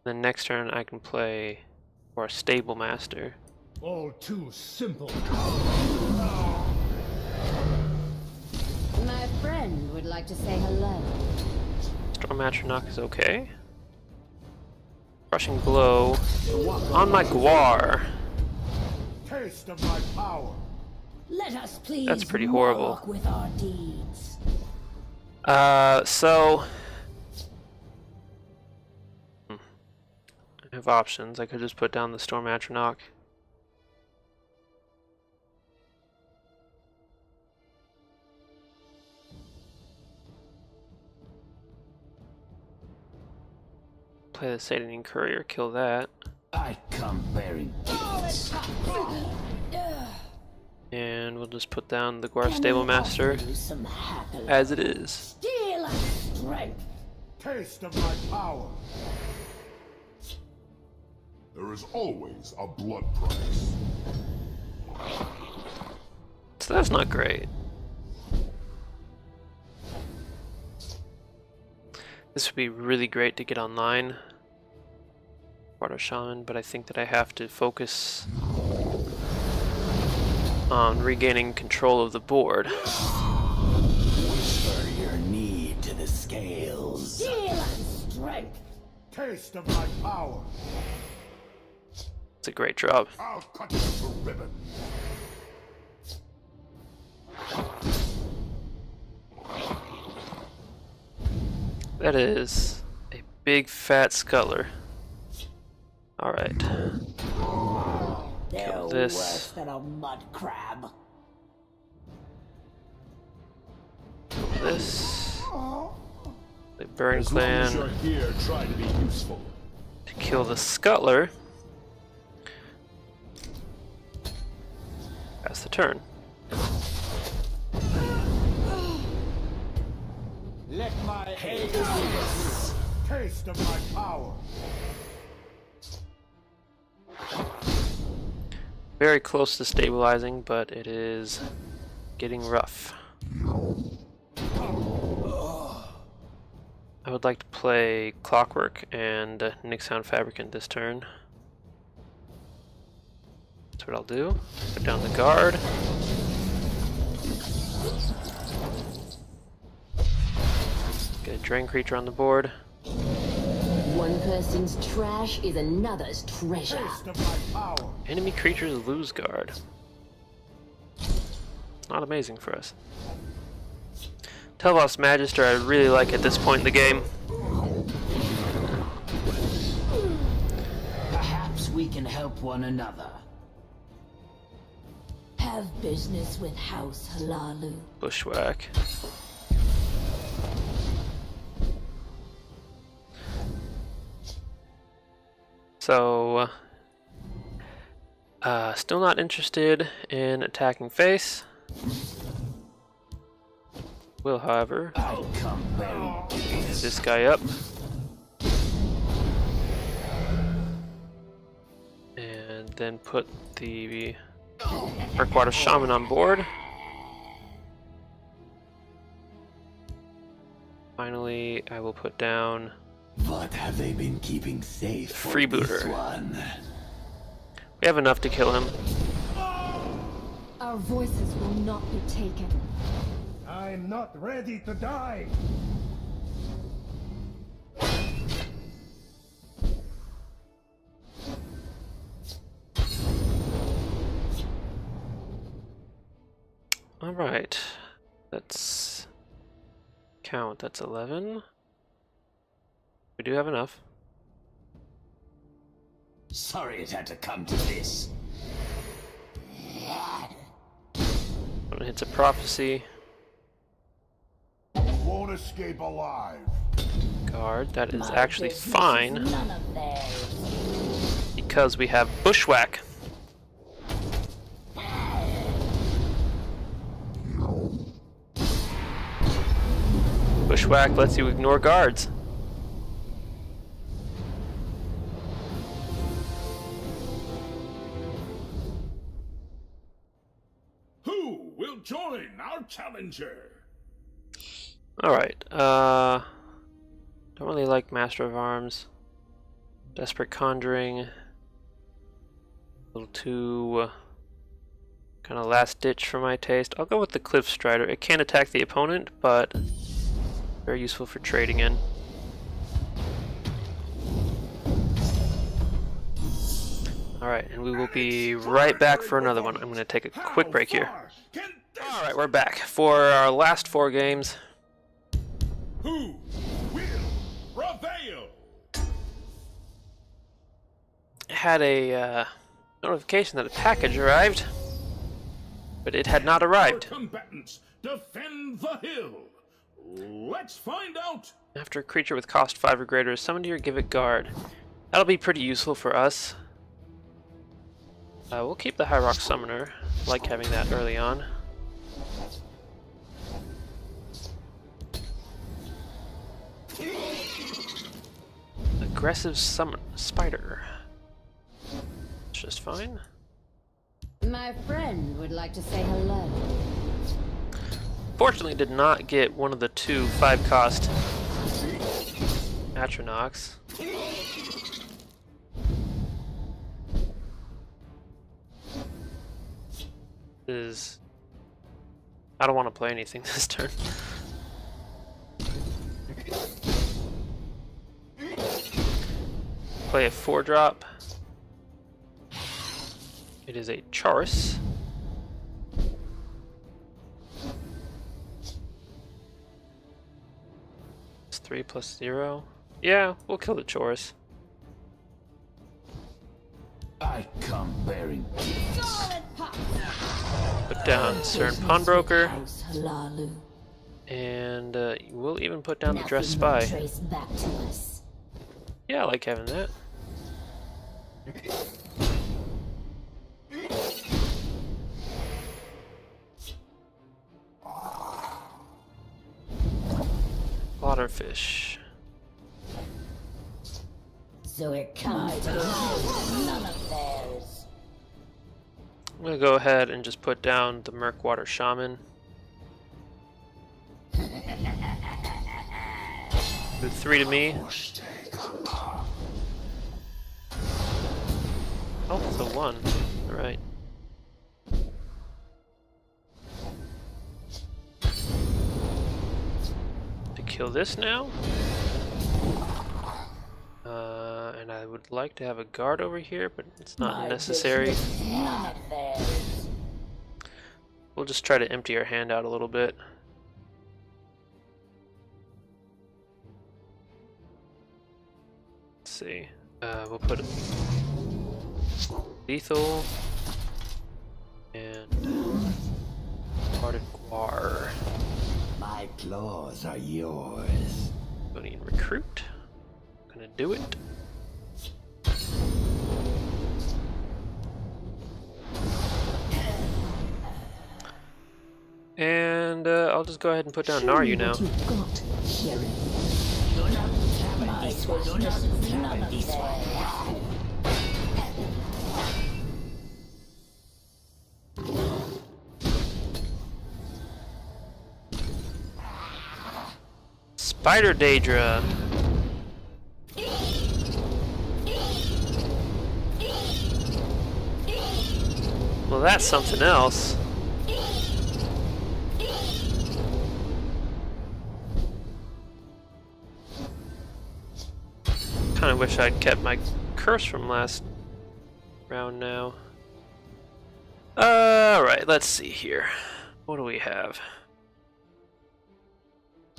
Then next turn I can play or Stable Master. All too simple. My friend would like to say hello. Storm Atronach is okay. Crushing Blow on my Guar. Taste of my power. Let us please That's pretty horrible. walk with our deeds. So I have options. I could just put down the Storm Atronach. Play the Satan Courier, kill that. I come bearing gifts. And we'll just put down the Guar Stable Master as it is. Steel and strength. Taste of my power. There is always a blood price. So that's not great. This would be really great to get online. Water Shaman, but I think that I have to focus on regaining control of the board. Whisper your need to the scales. Steel and strength. Taste of my power. It's a great job. I'll cut you to ribbons. That is a big fat scuttler. Alright. They're Kill this. worse than a mud crab. This. The Burn As long as Clan you're here, try to be useful. to kill the scuttler. That's the turn. Let my aid taste of my power. Very close to stabilizing, but it is getting rough. I would like to play Clockwork and Nixon Fabricant this turn. That's what I'll do. Put down the guard. Get a Drain Creature on the board. One person's trash is another's treasure. Taste of my power. Enemy creatures lose guard. Not amazing for us. Telvoss Magister I really like at this point in the game. Perhaps we can help one another. Have business with House Halalu. Bushwhack. So, still not interested in attacking face. Will, however, get this guy up. And then put the Murkwater Shaman on board. Finally, I will put down What have they been keeping safe for Freebooter. this one? We have enough to kill him. Our voices will not be taken. I'm not ready to die. Alright. Let's count. That's 11. We do have enough. Sorry it had to come to this. One hits a prophecy. Won't escape alive. Guard. That is My actually business is fine none of theirs. because we have Bushwhack. Bushwhack lets you ignore guards. Who will join our challenger? Alright, don't really like Master of Arms. Desperate Conjuring. A little too kind of last ditch for my taste. I'll go with the Cliff Strider. It can attack the opponent, but very useful for trading in. Alright, and we will be right back for another one. I'm going to take a quick break here. Alright, we're back for our last 4 games. Who will prevail? Had a notification that a package arrived, but it had not Our arrived. combatants defend the hill. Let's find out. After a creature with cost 5 or greater is summoned here, give it guard. That'll be pretty useful for us. We'll keep the High Rock Summoner. I like having that early on. Aggressive summon spider. It's just fine. My friend would like to say hello. Fortunately, did not get one of the 2 5-cost Atronox. I don't want to play anything this turn. Play a 4-drop. It is a Charis. It's 3 plus 0. Yeah, we'll kill the Chorus. I come bearing gifts. Put down Cern Pawnbroker. House Halalu. And we'll even put down the Dress Nothing will Spy. trace back to us. Yeah, I like having that. Waterfish. So it comes to none of theirs. I'm gonna go ahead and just put down the Murkwater Shaman. Do 3 to me. Oh, it's a 1. Alright. To kill this now. And I would like to have a guard over here, but it's not necessary. None of theirs. We'll just try to empty our hand out a little bit. Let's see. We'll put lethal and Parted Guar. My claws are yours. Gonna need recruit. Gonna do it. And I'll just go ahead and put down Naryu now. You've got, Sharon. My business is none of theirs. Spider Daedra. Well, that's something else. Kind of wish I'd kept my curse from last round now. Alright, let's see here. What do we have?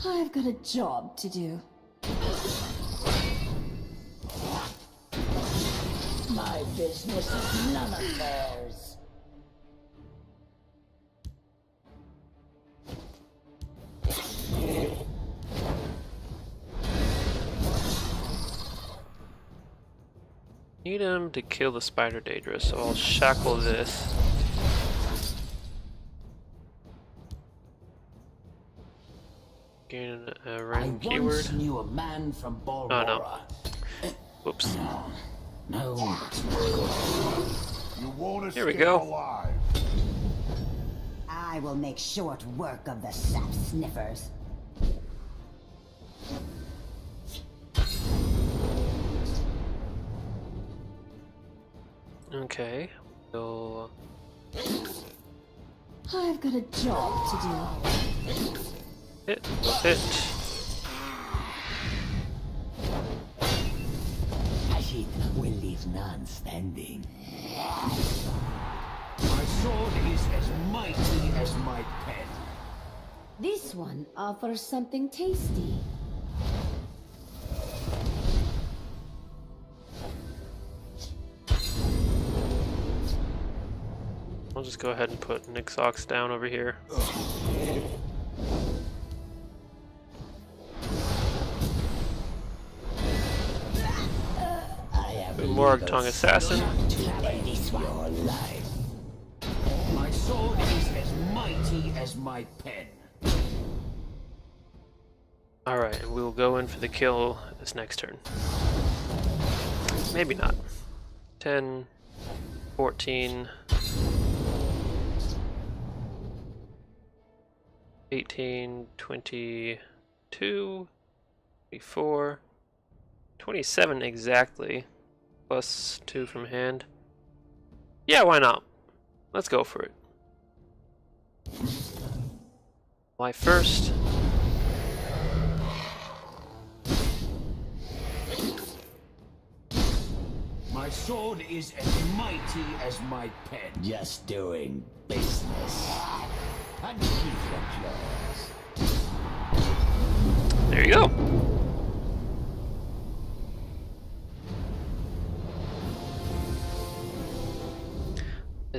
I've got a job to do. My business is none of theirs. Need him to kill the Spider Daedra, so I'll shackle this. Gain a random I keyword. once knew a man from Oh Balmora. no. Whoops. No. You won't Here we escape go. alive. I will make short work of the sap sniffers. Okay. We'll I've got a job to do. hit. We'll hit. Hashit will leave none standing. My sword is as mighty as my pen. This one offers something tasty. I'll just go ahead and put Nixox down over here. Morag Tongue Assassin. Your life. My sword is as mighty as my pen. Alright, and we'll go in for the kill this next turn. Maybe not. 10, 14, 18, 22, 24, 27 exactly, plus 2 from hand. Yeah, why not? Let's go for it. Why first? My sword is as mighty as my pen. Just doing business. And keep your claws. There you go.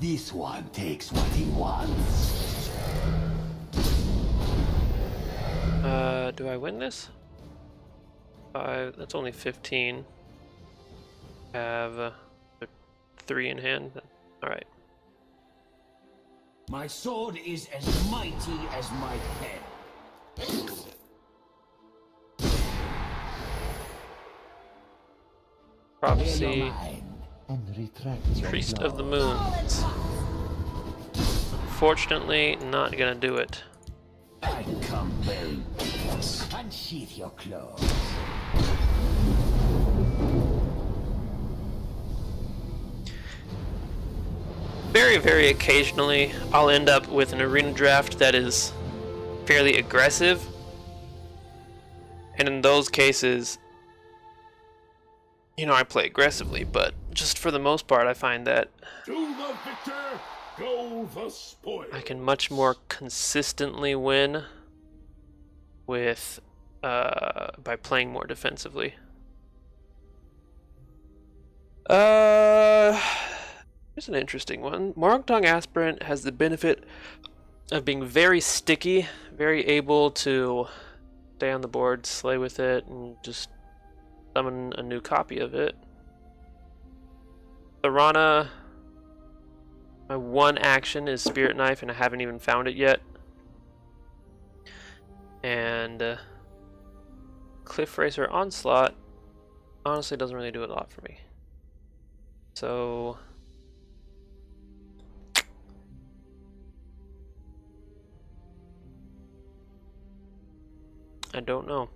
This one takes what he wants. Do I win this? 5, that's only 15. Have 3 in hand. Alright. My sword is as mighty as my pen. Prophecy. Priest of the Moons. Unfortunately, not gonna do it. I come very close. Unsheath your clothes. Very, very occasionally, I'll end up with an arena draft that is fairly aggressive. And in those cases, you know, I play aggressively, but just for the most part, I find that To the victor, go the spoil. I can much more consistently win with by playing more defensively. Here's an interesting one. Morgtong Aspirant has the benefit of being very sticky, very able to stay on the board, slay with it, and just summon a new copy of it. Thorana, my one action is Spirit Knife, and I haven't even found it yet. And Cliff Racer Onslaught honestly doesn't really do a lot for me. So I don't know.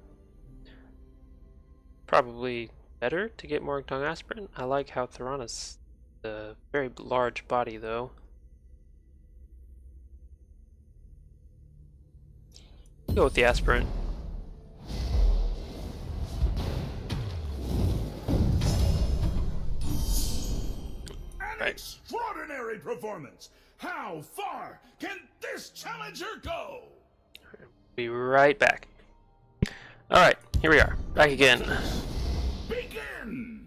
Probably better to get Morgtong Aspirant. I like how Thorana's a very large body though. Go with the Aspirant. An extraordinary performance. How far can this challenger go? Be right back. Alright, here we are. Back again. Begin.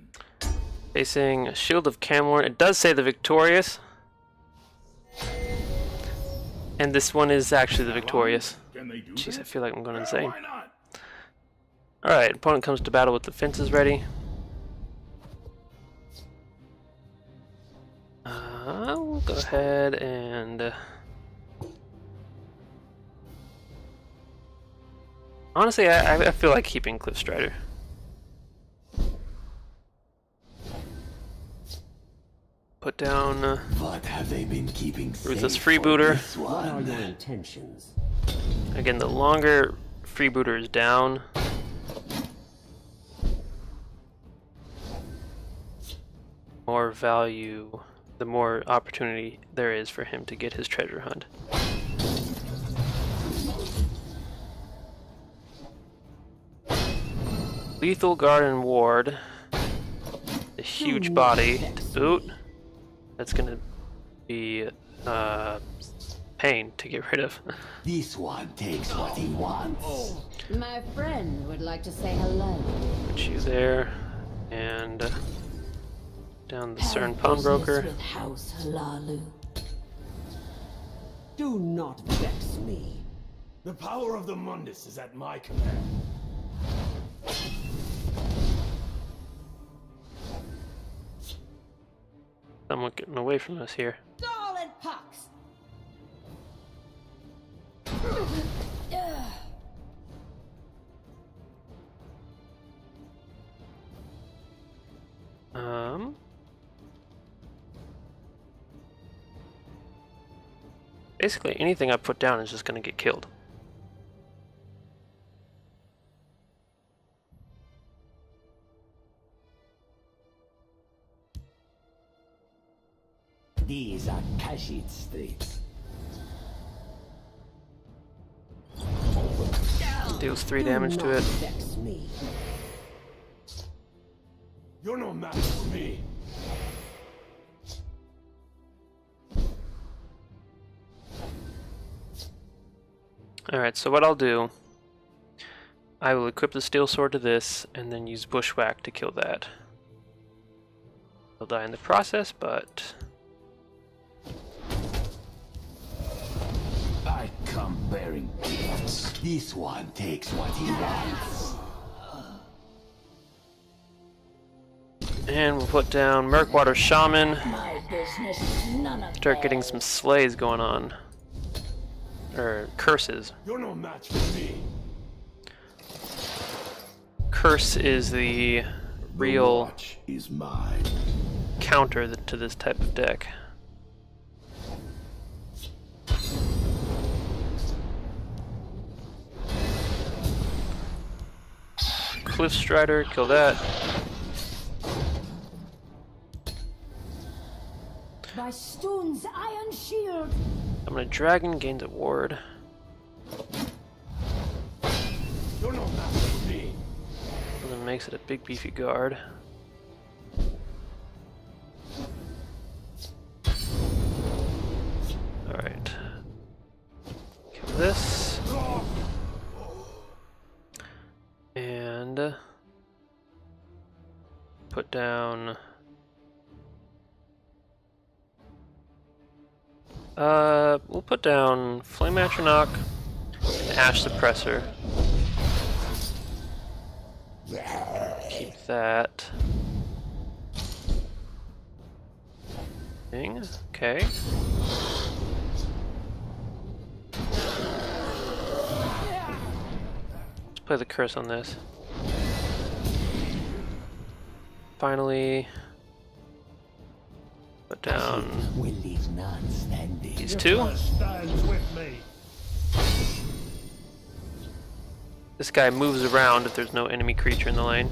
Facing a Shield of Camlorn. It does say the Victorious. And this one is actually the Victorious. Can they do Jeez, I this? feel like I'm going insane. Why not? Alright, opponent comes to battle with the fences ready. We'll go ahead and honestly, I feel like keeping Cliff Strider. Put down What have they been keeping Ruthless safe Freebooter. for this What are one? your intentions? Again, the longer Freebooter is down, more value, the more opportunity there is for him to get his treasure hunt. Lethal Guard and Ward, a huge body to boot. That's gonna be pain to get rid of. This one takes what he wants. My friend would like to say hello. Put you there, and down the CERN Pawnbroker. With House Halalu. Do not vex me. The power of the Mundus is at my command. Someone getting away from us here. Gall and pox! Basically, anything I put down is just going to get killed. These are Kashid streets. Deals 3 damage to it. Vex me. You're no match for me. Alright, so what I'll do, I will equip the steel sword to this, and then use bushwhack to kill that. He'll die in the process, but come bearing gifts. This one takes what he wants. And we'll put down Murkwater Shaman. My business is none of Start getting some slays going on. Or curses. You're no match for me. Curse is the real Watch is mine. counter to this type of deck. Cliff Strider, kill that. By Stone's iron shield. I'm gonna Dragon, gains a ward. You're no match for me. And then makes it a big beefy guard. Alright. Kill this. And put down we'll put down Flame Atronach and Ash Suppressor. Keep that. Thing. Okay. Let's play the curse on this. Finally, put down Will leave none standing. these two. Stands with me. This guy moves around if there's no enemy creature in the lane.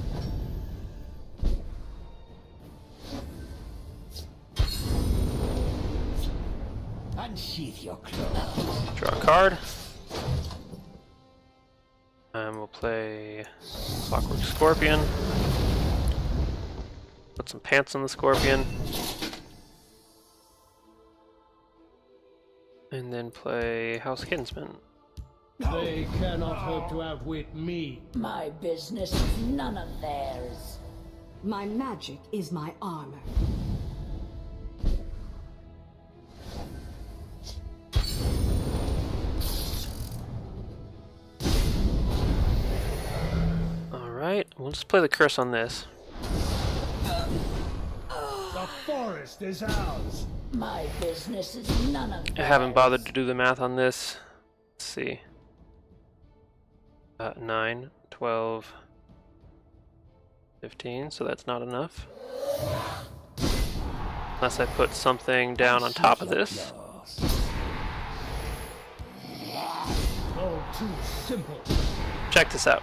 Unsheath your clothes. Draw a card. And we'll play Clockwork Scorpion. Put some pants on the Scorpion. And then play House Kinsman. They cannot hope to outwit me. My business is none of theirs. My magic is my armor. Alright, we'll just play the curse on this. The forest is ours. My business is none of theirs. I haven't bothered to do the math on this. Let's see. 9, 12, 15, so that's not enough. Unless I put something down on top of this. Oh, too simple. Check this out.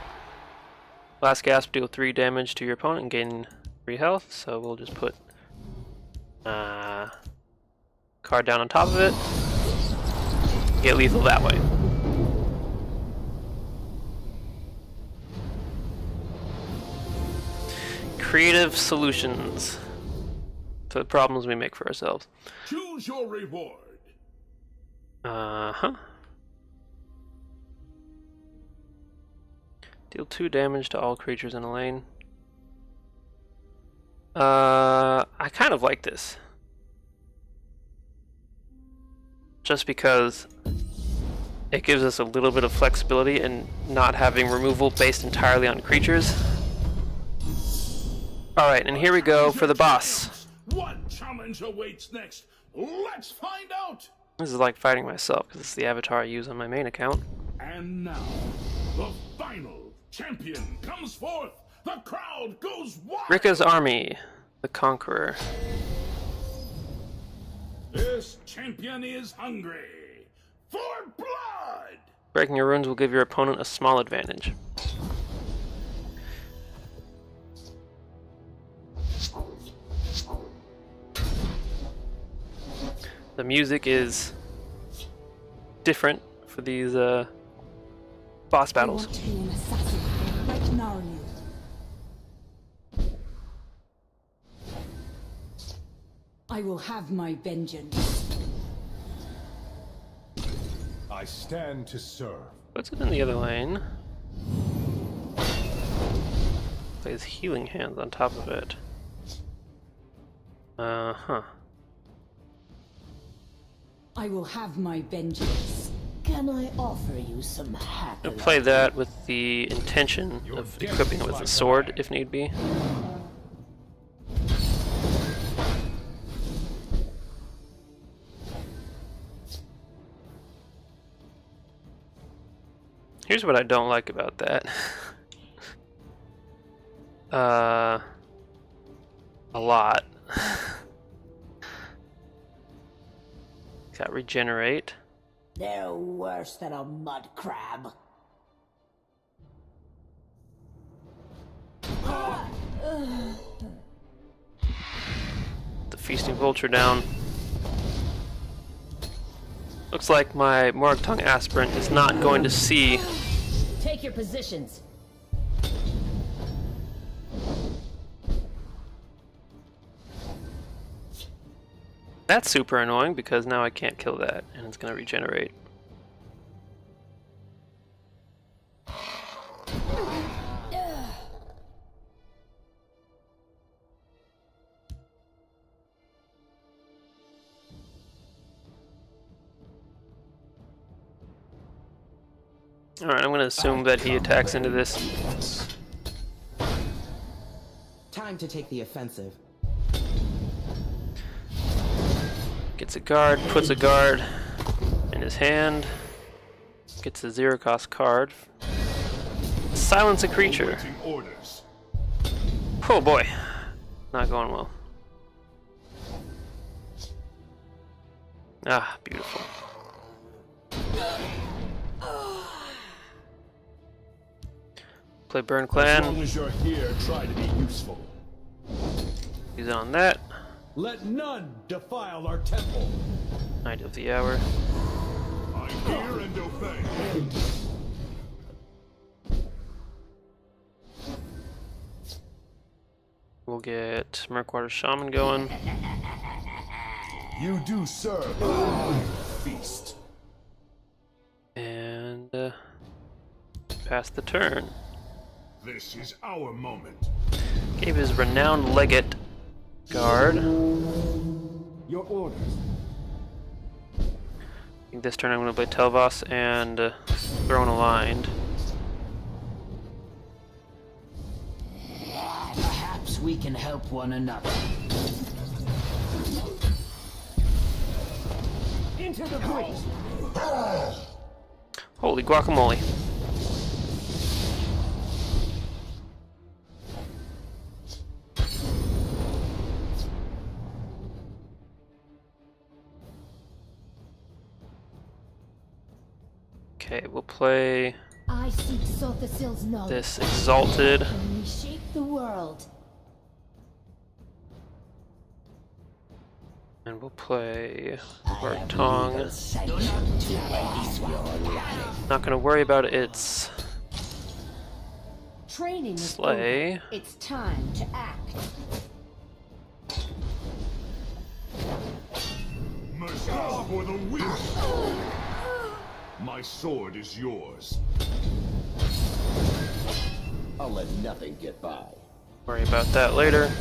Last gasp, deal 3 damage to your opponent and gain 3 health, so we'll just put card down on top of it. Get lethal that way. Creative solutions to the problems we make for ourselves. Choose your reward. Uh-huh. Deal 2 damage to all creatures in a lane. I kind of like this. Just because it gives us a little bit of flexibility in not having removal based entirely on creatures. Alright, and here we go for the boss. What challenge awaits next? Let's find out! This is like fighting myself, because it's the avatar I use on my main account. And now, the final champion comes forth! The crowd goes wild! Rika's army, the Conqueror. This champion is hungry for blood! Breaking your runes will give your opponent a small advantage. The music is different for these boss battles. I want to be an assassin right now. I will have my vengeance. I stand to serve. Puts it in the other lane. Plays Healing Hands on top of it. Uh-huh. I will have my vengeance. Can I offer you some hack? I'll play that with the intention of equipping it with a sword if need be. Here's what I don't like about that. A lot. Got regenerate. They're worse than a mud crab. The feasting vulture down. Looks like my Morgtongue aspirant is not going to see. Take your positions. That's super annoying because now I can't kill that and it's going to regenerate. Alright, I'm going to assume that he attacks into this. Time to take the offensive. Gets a guard, puts a guard in his hand. Gets a 0-cost card. Silence a creature. Orders. Oh boy. Not going well. Ah, beautiful. Play Burn Clan. As long as you're here, try to be useful. Use it on that. Let none defile our temple. Knight of the Hour. I hear and obey. We'll get Murkwater Shaman going. You do serve. Feast. And pass the turn. This is our moment. Gave his renowned legate guard. Your orders. I think this turn I'm going to play Telvas and Throne Aligned. Perhaps we can help one another. Into the breach. Holy guacamole. Okay, we'll play I seek Sothasil's knowledge. this Exalted. Can we shape the world? And we'll play Morgtongue. Not gonna worry about its Training is Slay. over. It's time to act. Mercy for the weak. My sword is yours. I'll let nothing get by. Worry about that later.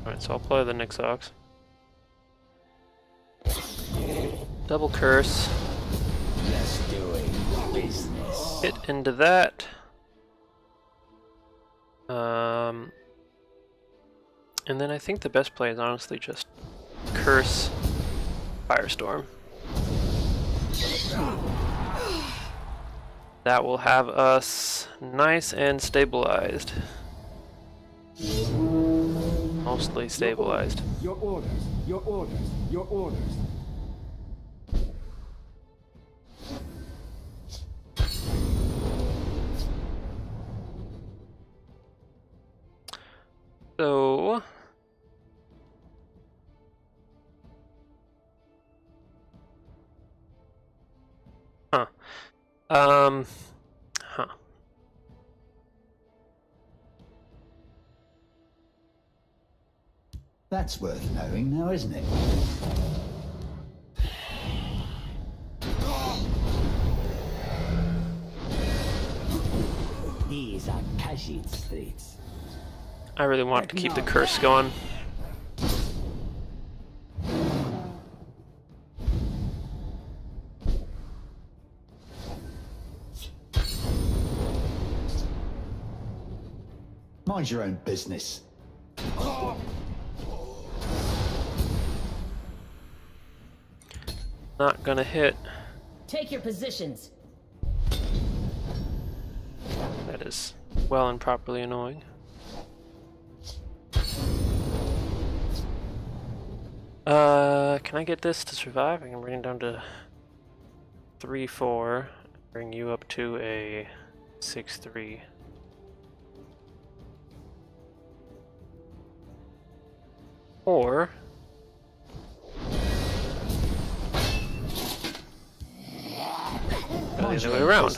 Alright, so I'll play the Nixox. Double curse. Just doing business. Hit into that. And then I think the best play is honestly just curse Firestorm. That will have us nice and stabilized. Mostly stabilized. Your orders. Your orders. Your orders. So That's worth knowing now, isn't it? These are Khajiit streets. I really wanted to keep the curse going. Mind your own business. Not gonna hit. Take your positions. That is well and properly annoying. Can I get this to survive? I can bring it down to 3-4. Bring you up to a 6-3. Or go the other way around.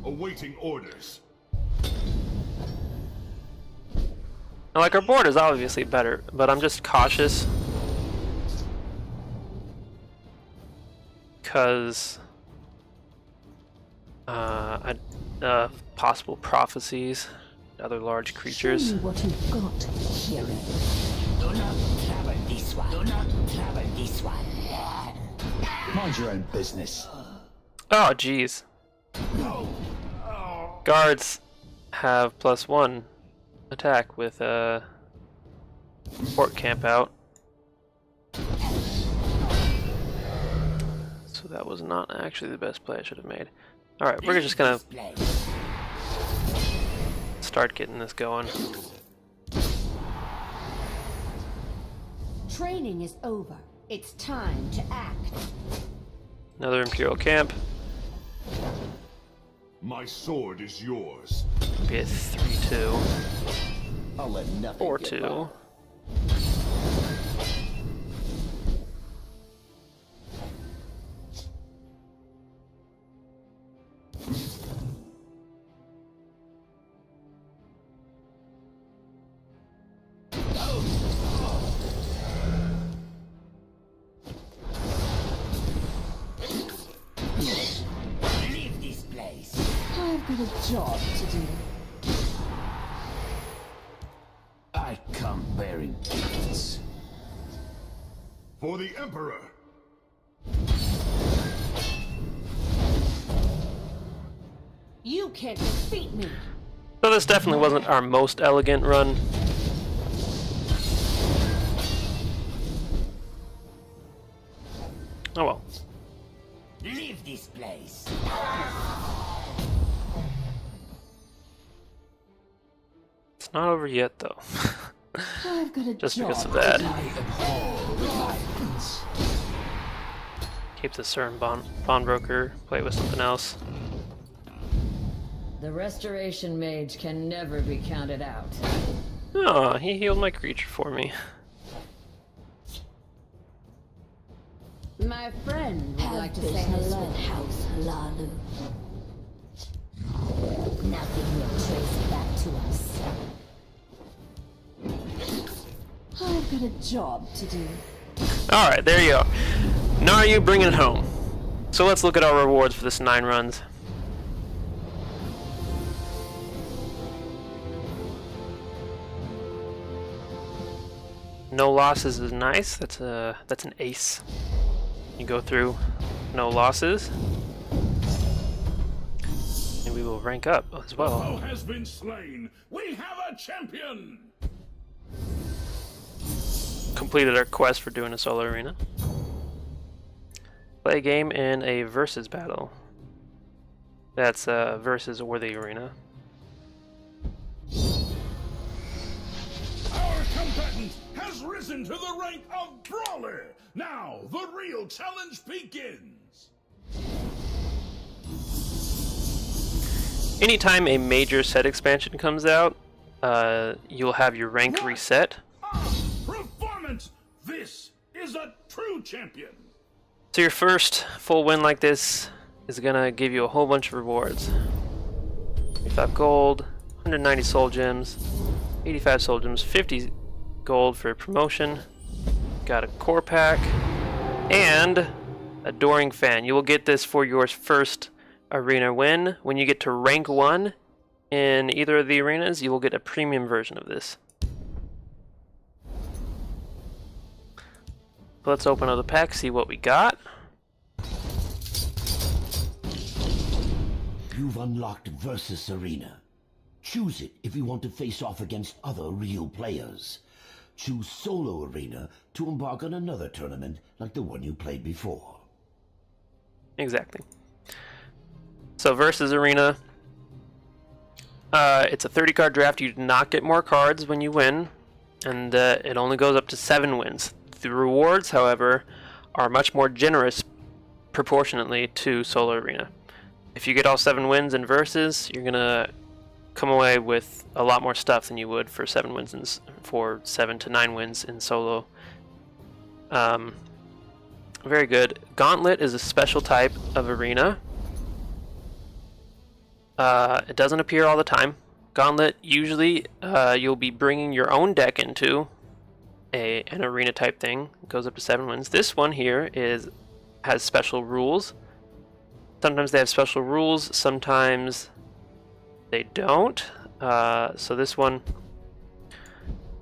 Awaiting orders. Now, like, our board is obviously better, but I'm just cautious because possible prophecies, other large creatures. Show me what you've got. Hero. Do not travel this one. Do not travel this one. Mind your own business. Oh, jeez. Guards have +1 attack with fort camp out. So that was not actually the best play I should have made. Alright, we're just gonna start getting this going. Training is over. It's time to act. Another Imperial camp. My sword is yours. Be a 3-2. I'll let nothing 4-2. Leave this place. I've got a job to do. I come bearing gifts. For the Emperor. You can't defeat me. So this definitely wasn't our most elegant run. Oh well. Leave this place. It's not over yet though. I've got a Just job. because of that. I abhor violence. Keep the CERN pawnbroker, play with something else. The Restoration Mage can never be counted out. Oh, he healed my creature for me. My friend would like to say hello. With House Lalu. Nothing will trace it back to us. I've got a job to do. Alright, there you go. Now you bring it home. So let's look at our rewards for this 9 runs. No losses is nice. That's an ace. You go through no losses, and we will rank up as well. Foe has been slain. We have a champion. Completed our quest for doing a solo arena. Play a game in a versus battle. That's versus or the arena. Our combatant has risen to the rank of Brawler. Now, the real challenge begins. Anytime a major set expansion comes out, you'll have your rank reset. Performance! This is a true champion. So your first full win like this is gonna give you a whole bunch of rewards. 25 gold, 190 soul gems, 85 soul gems, 50 gold for promotion. Got a core pack and Adoring Fan. You will get this for your first arena win. When you get to rank 1 in either of the arenas, you will get a premium version of this. Let's open up the pack, see what we got. You've unlocked Versus Arena. Choose it if you want to face off against other real players. Choose Solo Arena to embark on another tournament like the one you played before. Exactly. So Versus Arena, it's a 30-card draft. You do not get more cards when you win, and it only goes up to 7 wins. The rewards, however, are much more generous proportionately to Solo Arena. If you get all 7 wins in Versus, you're gonna come away with a lot more stuff than you would for 7 wins in, for 7 to 9 wins in Solo. Very good. Gauntlet is a special type of arena. It doesn't appear all the time. Gauntlet, usually you'll be bringing your own deck into an arena type thing. It goes up to 7 wins. This one here has special rules. Sometimes they have special rules, sometimes they don't. So this one,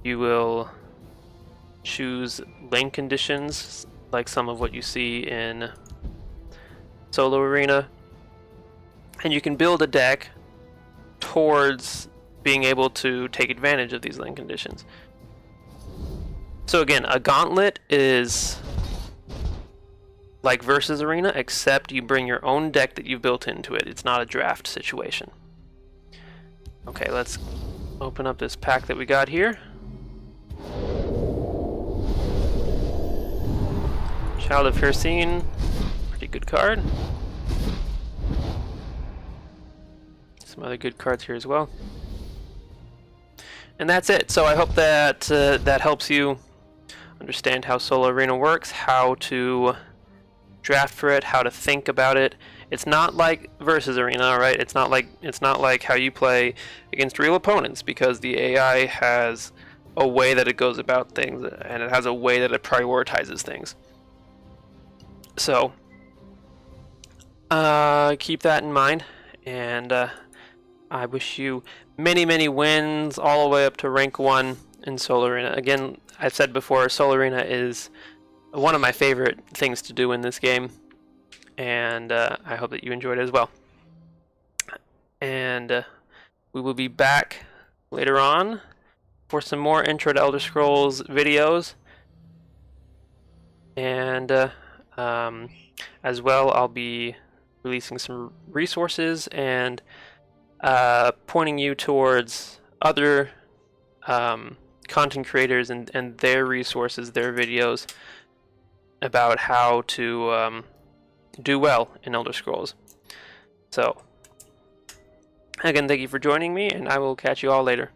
you will choose lane conditions like some of what you see in Solo Arena, and you can build a deck towards being able to take advantage of these lane conditions. So again, a gauntlet is like Versus Arena, except you bring your own deck that you've built into it. It's not a draft situation. Okay, let's open up this pack that we got here. Child of Hircine, pretty good card. Some other good cards here as well. And that's it. So I hope that that helps you understand how Solo Arena works, how to draft for it, how to think about it. It's not like Versus Arena, right? It's not like how you play against real opponents, because the AI has a way that it goes about things, and it has a way that it prioritizes things. So keep that in mind, and I wish you many, many wins all the way up to rank 1 in Solo Arena. Again, I've said before, Solo Arena is one of my favorite things to do in this game, and I hope that you enjoyed it as well. And we will be back later on for some more Intro to Elder Scrolls videos, and as well, I'll be releasing some resources and pointing you towards other content creators and their resources, their videos about how to do well in Elder Scrolls. So, again, thank you for joining me, and I will catch you all later.